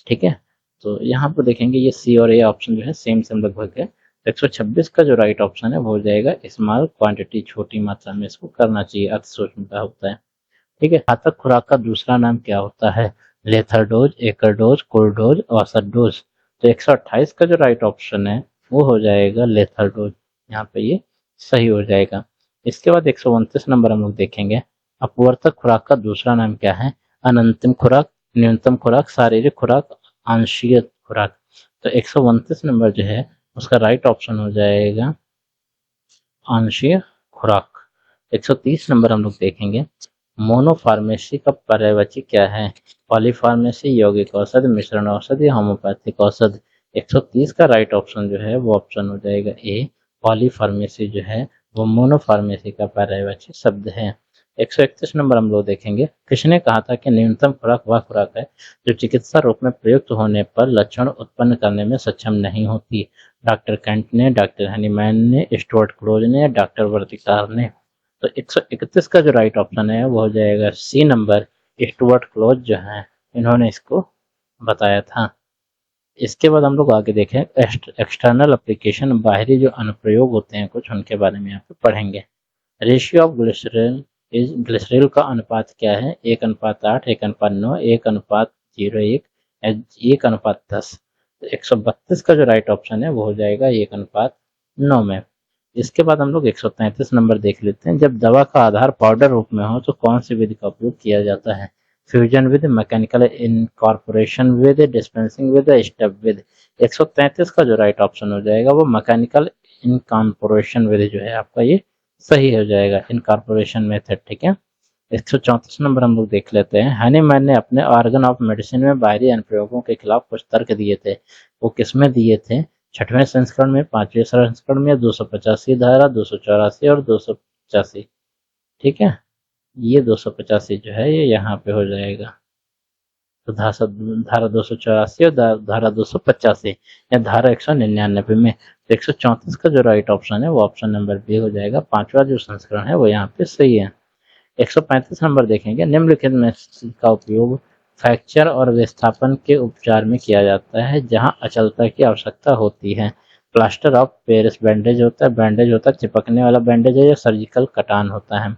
ठीक है, तो यहाँ पर देखेंगे ये सी और ए ऑप्शन जो है सेम सेम लगभग है। 126 का जो राइट ऑप्शन है वो हो जाएगा स्मॉल क्वांटिटी, छोटी मात्रा में इसको करना चाहिए, अति सूक्ष्म का होता है। ठीक है, घातक खुराक का दूसरा नाम क्या होता है, लेथर डोज, एकर डोज, कुल डोज, औसत डोज। तो 128 का जो राइट ऑप्शन है वो हो जाएगा लेथर डोज, यहाँ पे ये सही हो जाएगा। इसके बाद 129 नंबर हम लोग देखेंगे, अपवर्तक खुराक का दूसरा नाम क्या है, अनंतिम खुराक, न्यूनतम खुराक, शारीरिक खुराक, आंशिक खुराक। तो 129 नंबर जो है उसका राइट ऑप्शन हो जाएगा आंशिक खुराक। 130 नंबर हम लोग देखेंगे, मोनोफार्मेसी का पर्यायवाची क्या है, पॉलीफार्मेसी, यौगिक औषध, मिश्रण औषध या होम्योपैथिक औषध। 130 का राइट ऑप्शन जो है वो ऑप्शन हो जाएगा ए, पॉलीफार्मेसी जो है वो मोनोफार्मेसी का पर्यायवाची शब्द है। 131 नंबर हम लोग देखेंगे, किसने कहा था कि न्यूनतम खुराक वह खुराक है जो चिकित्सा रूप में प्रयुक्त होने पर लक्षण उत्पन्न करने में सक्षम नहीं होती? डॉक्टर कैंट ने, डॉक्टर हनीमैन ने, स्टुअर्ट क्लोज ने, डॉक्टर वर्तिकार ने। तो 131 का जो राइट ऑप्शन है वो हो जाएगा सी नंबर, स्टुअर्ट क्लोज जो है इन्होंने इसको बताया था। इसके बाद हम लोग आगे देखें एक्सटर्नल एप्लीकेशन, बाहरी जो अनुप्रयोग होते हैं कुछ, उनके बारे में यहाँ पे पढ़ेंगे। Ratio of glycerine is, glycerine का अनुपात क्या है? 1:8, 1:9, 1:01, 1:10। 132 का जो राइट ऑप्शन है वो हो जाएगा 1:9 में। इसके बाद हम लोग 133 नंबर देख लेते हैं, जब दवा का आधार पाउडर रूप में हो तो कौन सी विधि का उपयोग किया जाता है? Fusion with, mechanical incorporation with, dispensing with, step with. 133 का जो राइट ऑप्शन हो जाएगा वो मैकेनिकल इनकॉर्पोरेशन विधि जो है आपका ये सही हो जाएगा, इनकॉर्पोरेशन मेथड। ठीक है। 134 नंबर हम लोग देख लेते हैं, हनीमैन ने अपने ऑर्गन ऑफ मेडिसिन में बाहरी अनुप्रयोगों के खिलाफ कुछ तर्क दिए थे, वो किसमें दिए थे? 6वें संस्करण में, 5वें संस्करण में, 285 धारा, 284 और 285। ठीक है, ये 285 जो है ये यहाँ पे हो जाएगा। तो धारा 284 और धारा 285 या धारा 199 में। तो 134 का जो राइट ऑप्शन है वो ऑप्शन नंबर बी हो जाएगा। 5वां जो संस्करण है वो यहाँ पे सही है। 135 नंबर देखेंगे, निम्नलिखित में का उपयोग फ्रैक्चर और विस्थापन के उपचार में किया जाता है जहां अचलता की आवश्यकता होती है। प्लास्टर ऑफ पेरिस बैंडेज होता है, बैंडेज होता है चिपकने वाला बैंडेज है, या सर्जिकल कटान होता है।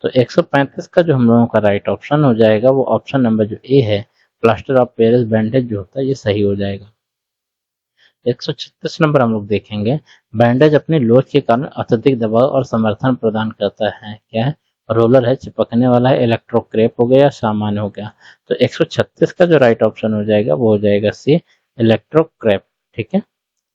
तो 135 का जो हम लोगों का राइट ऑप्शन हो जाएगा वो ऑप्शन नंबर जो ए है, प्लास्टर ऑफ पेरिस बैंडेज जो होता है ये सही हो जाएगा। 136 नंबर हम लोग देखेंगे, बैंडेज अपनी लोच के कारण अत्यधिक दबाव और समर्थन प्रदान करता है। क्या है? रोलर है, चिपकने वाला है, इलेक्ट्रोक्रेप हो गया, सामान्य हो गया। तो 136 का जो राइट ऑप्शन हो जाएगा वो हो जाएगा सी, इलेक्ट्रोक्रेप। ठीक है।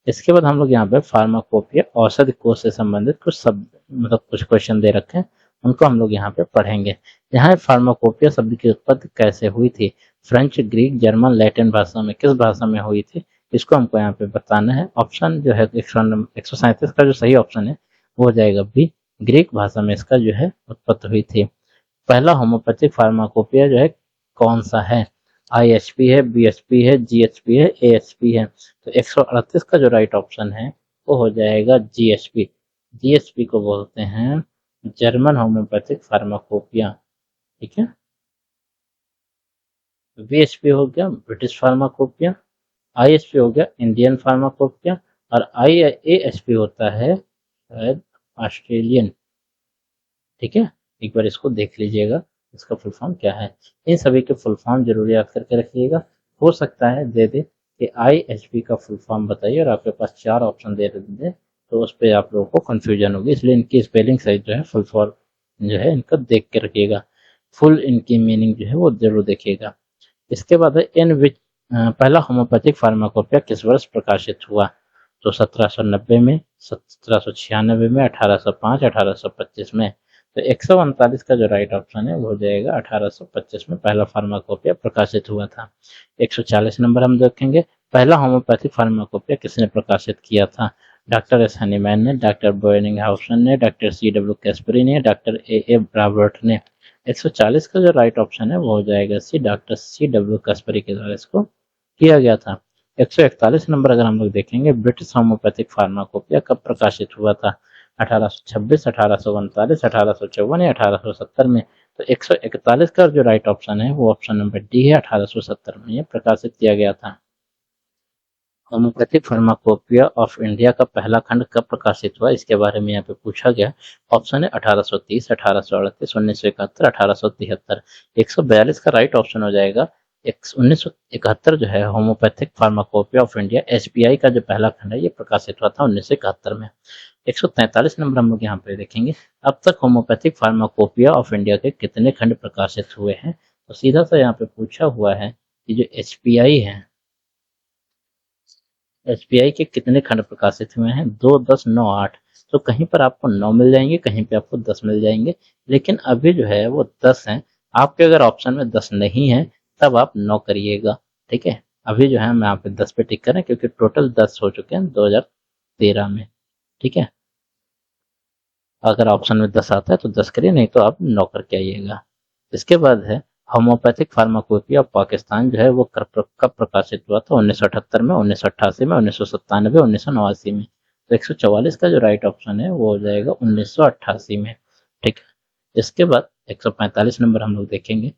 इसके बाद हम लोग यहाँ पे फार्माकोपिया, औषधि कोष से संबंधित कुछ शब्द, मतलब कुछ क्वेश्चन दे रखे हैं, उनको हम लोग यहाँ पे पढ़ेंगे। यहाँ फार्माकोपिया शब्द की उत्पत्ति कैसे हुई थी? फ्रेंच, ग्रीक, जर्मन, लैटिन भाषा में, किस भाषा में हुई थी? इसको हमको यहाँ पे बताना है। ऑप्शन जो है 137 का जो सही ऑप्शन है वो हो जाएगा बी, ग्रीक भाषा में इसका जो है उत्पत्ति हुई थी। पहला होम्योपैथिक फार्माकोपिया जो है कौन सा है? IHP है, BHP है, GHP है, AHP है। तो 138 का जो राइट ऑप्शन है वो हो जाएगा GHP। GHP को बोलते हैं जर्मन होम्योपैथिक फार्माकोपिया। ठीक है। BHP हो गया ब्रिटिश फार्माकोपिया, IHP हो गया इंडियन फार्माकोपिया, और AHP होता है शायद ऑस्ट्रेलियन। ठीक है, एक बार इसको देख लीजिएगा इसका फुल फॉर्म क्या है। इन सभी के फुल फॉर्म जरूर याद करके रखिएगा। हो सकता है दे दे कि IHP का फुल फॉर्म बताइए और आपके पास 4 ऑप्शन दे दे, तो उस पर आप लोगों को कंफ्यूजन होगी, इसलिए इनकी स्पेलिंग सही जो है, फुल फॉर्म जो है इनका देख के रखिएगा। फुल इनकी मीनिंग जो है वो जरूर देखिएगा। इसके बाद है इन विच पहला होम्योपैथिक फार्माकोपिया किस वर्ष प्रकाशित हुआ? तो 1790 में, 1796 में, 1805, 1825 में। तो 139 का जो राइट ऑप्शन है वो हो जाएगा 1825 में पहला फार्माकोपिया प्रकाशित हुआ था। 140 नंबर हम देखेंगे, पहला होम्योपैथिक फार्माकोपिया किसने प्रकाशित किया था? डॉक्टर एस हनीमैन ने, डॉक्टर बोयनिंगहाउसन ने, डॉक्टर CW कैस्परी ने, डॉक्टर A ब्रावर्ट ने। 140 का जो राइट ऑप्शन है वो हो जाएगा सी, डॉक्टर CW कैस्परी के द्वारा इसको किया गया था। 141 नंबर अगर हम लोग देखेंगे, ब्रिटिश होम्योपैथिक फार्माकोपिया कब प्रकाशित हुआ था? 1826, 1839, 1854 या 1870 में। तो 141 का जो राइट ऑप्शन है वो ऑप्शन नंबर डी है, 1870 में ये प्रकाशित किया गया था। होम्योपैथिक फार्माकोपिया ऑफ इंडिया का पहला खंड कब प्रकाशित हुआ, इसके बारे में यहाँ पे पूछा गया। ऑप्शन है 1830, 1838, 1971, 1873। 142 का राइट ऑप्शन हो जाएगा 1971 जो है homeopathic pharmacopoeia of India HPI का जो पहला खंड है ये प्रकाशित हुआ था 1971 में। 143 नंबर हम लोग यहाँ पे देखेंगे, अब तक होम्योपैथिक फार्माकोपिया ऑफ इंडिया के कितने खंड प्रकाशित हुए हैं? तो सीधा सा यहाँ पे पूछा हुआ है कि जो HPI है, HPI के कितने खंड प्रकाशित हुए हैं? 2, 10, 9, 8। तो कहीं पर आपको 9 मिल जाएंगे, कहीं पे आपको 10 मिल जाएंगे, लेकिन अभी जो है वो 10 हैं। आपके अगर ऑप्शन में 10 नहीं है तब आप 9 करिएगा। ठीक है, अभी जो है हम यहाँ पे 10 पे टिक करें क्योंकि टोटल 10 हो चुके हैं 2013 में। ठीक है, अगर ऑप्शन में 10 आता है तो 10 करिए, नहीं तो आप 9 करके आइएगा। इसके बाद है होम्योपैथिक फार्माकोपिया ऑफ पाकिस्तान जो है वो कब प्रकाशित हुआ था? 1978 में, 1988 में, 1997, 1989 में। तो 144 का जो राइट ऑप्शन है वो हो जाएगा 1988 में। ठीक है। इसके बाद 145 नंबर हम लोग देखेंगे,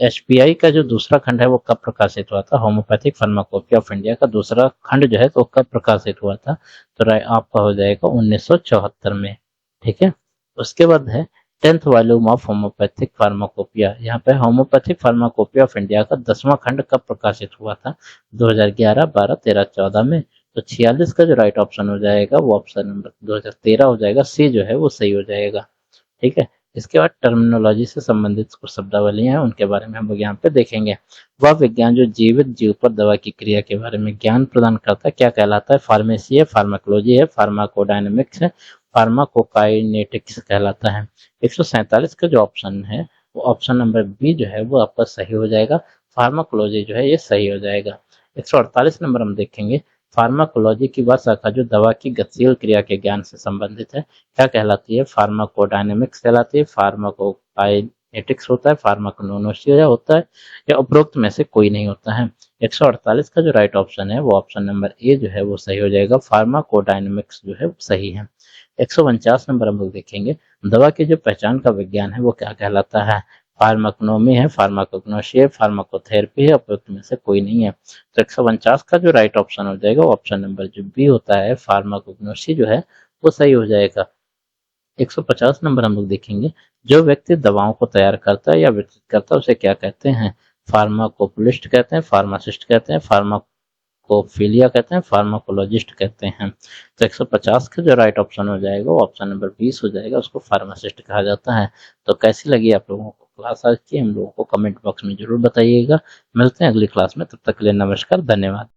एचपीआई का जो दूसरा खंड है वो कब प्रकाशित हुआ था? होम्योपैथिक फार्माकोपिया ऑफ इंडिया का दूसरा खंड जो है तो कब प्रकाशित हुआ था? तो आपका हो जाएगा 1974 में। ठीक है। उसके बाद है 10th volume of homeopathic pharmacopoeia. यहाँ पे होम्योपैथिक फार्माकोपिया ऑफ इंडिया का 10वां खंड कब प्रकाशित हुआ था? 2011, 12, 13, 14 में। तो 46 का जो राइट ऑप्शन हो जाएगा वो ऑप्शन नंबर 2013 हो जाएगा। सी जो है वो सही हो जाएगा। ठीक है। इसके बाद टर्मिनोलॉजी से संबंधित कुछ शब्दावलियां हैं, उनके बारे में हम लोग यहाँ पे देखेंगे। वह विज्ञान जो जीवित जीव पर दवा की क्रिया के बारे में ज्ञान प्रदान करता है क्या कहलाता है? फार्मेसी है, फार्माकोलॉजी है, फार्माकोडायनेमिक्स है, फार्माकोकाइनेटिक्स कहलाता है। 147 का जो ऑप्शन है वो ऑप्शन नंबर बी जो है वो आपका सही हो जाएगा। फार्माकोलॉजी जो है ये सही हो जाएगा। 148 नंबर हम देखेंगे, फार्माकोलॉजी की वह शाखा जो दवा की गतिशील क्रिया के ज्ञान से संबंधित है क्या कहलाती है? फार्माकोडायनेमिक्स कहलाती है, फार्माकोकाइनेटिक्स होता है, फार्माकोनोनोसिया होता है, या उपरोक्त में से कोई नहीं होता है। 148 का जो राइट ऑप्शन है वो ऑप्शन नंबर ए जो है वो सही हो जाएगा। फार्माकोडायनेमिक्स जो है वो सही है। 149 नंबर हम लोग देखेंगे, दवा की जो पहचान का विज्ञान है वो क्या कहलाता है? फार्माकोनोमी है, फार्माकोग्नोसी है, फार्माकोथेरेपी है, उपयुक्त में से कोई नहीं है। तो 149 का जो राइट ऑप्शन हो जाएगा वो ऑप्शन नंबर जो बी होता है, फार्माकोग्नोसी जो है वो सही हो जाएगा। 150 नंबर हम लोग देखेंगे, जो व्यक्ति दवाओं को तैयार करता है या वितरित करता है उसे क्या कहते हैं? फार्माकोपुलिस्ट कहते हैं, फार्मासिस्ट कहते हैं, फार्माकोफिलिया कहते हैं, फार्माकोलॉजिस्ट कहते हैं। तो 150 का जो राइट ऑप्शन हो जाएगा वो ऑप्शन नंबर 20 हो जाएगा, उसको फार्मासिस्ट कहा जाता है। तो कैसी लगी आप लोगों को क्लास आज की? हम लोगों को कमेंट बॉक्स में जरूर बताइएगा। मिलते हैं अगली क्लास में, तब तक के लिए नमस्कार, धन्यवाद।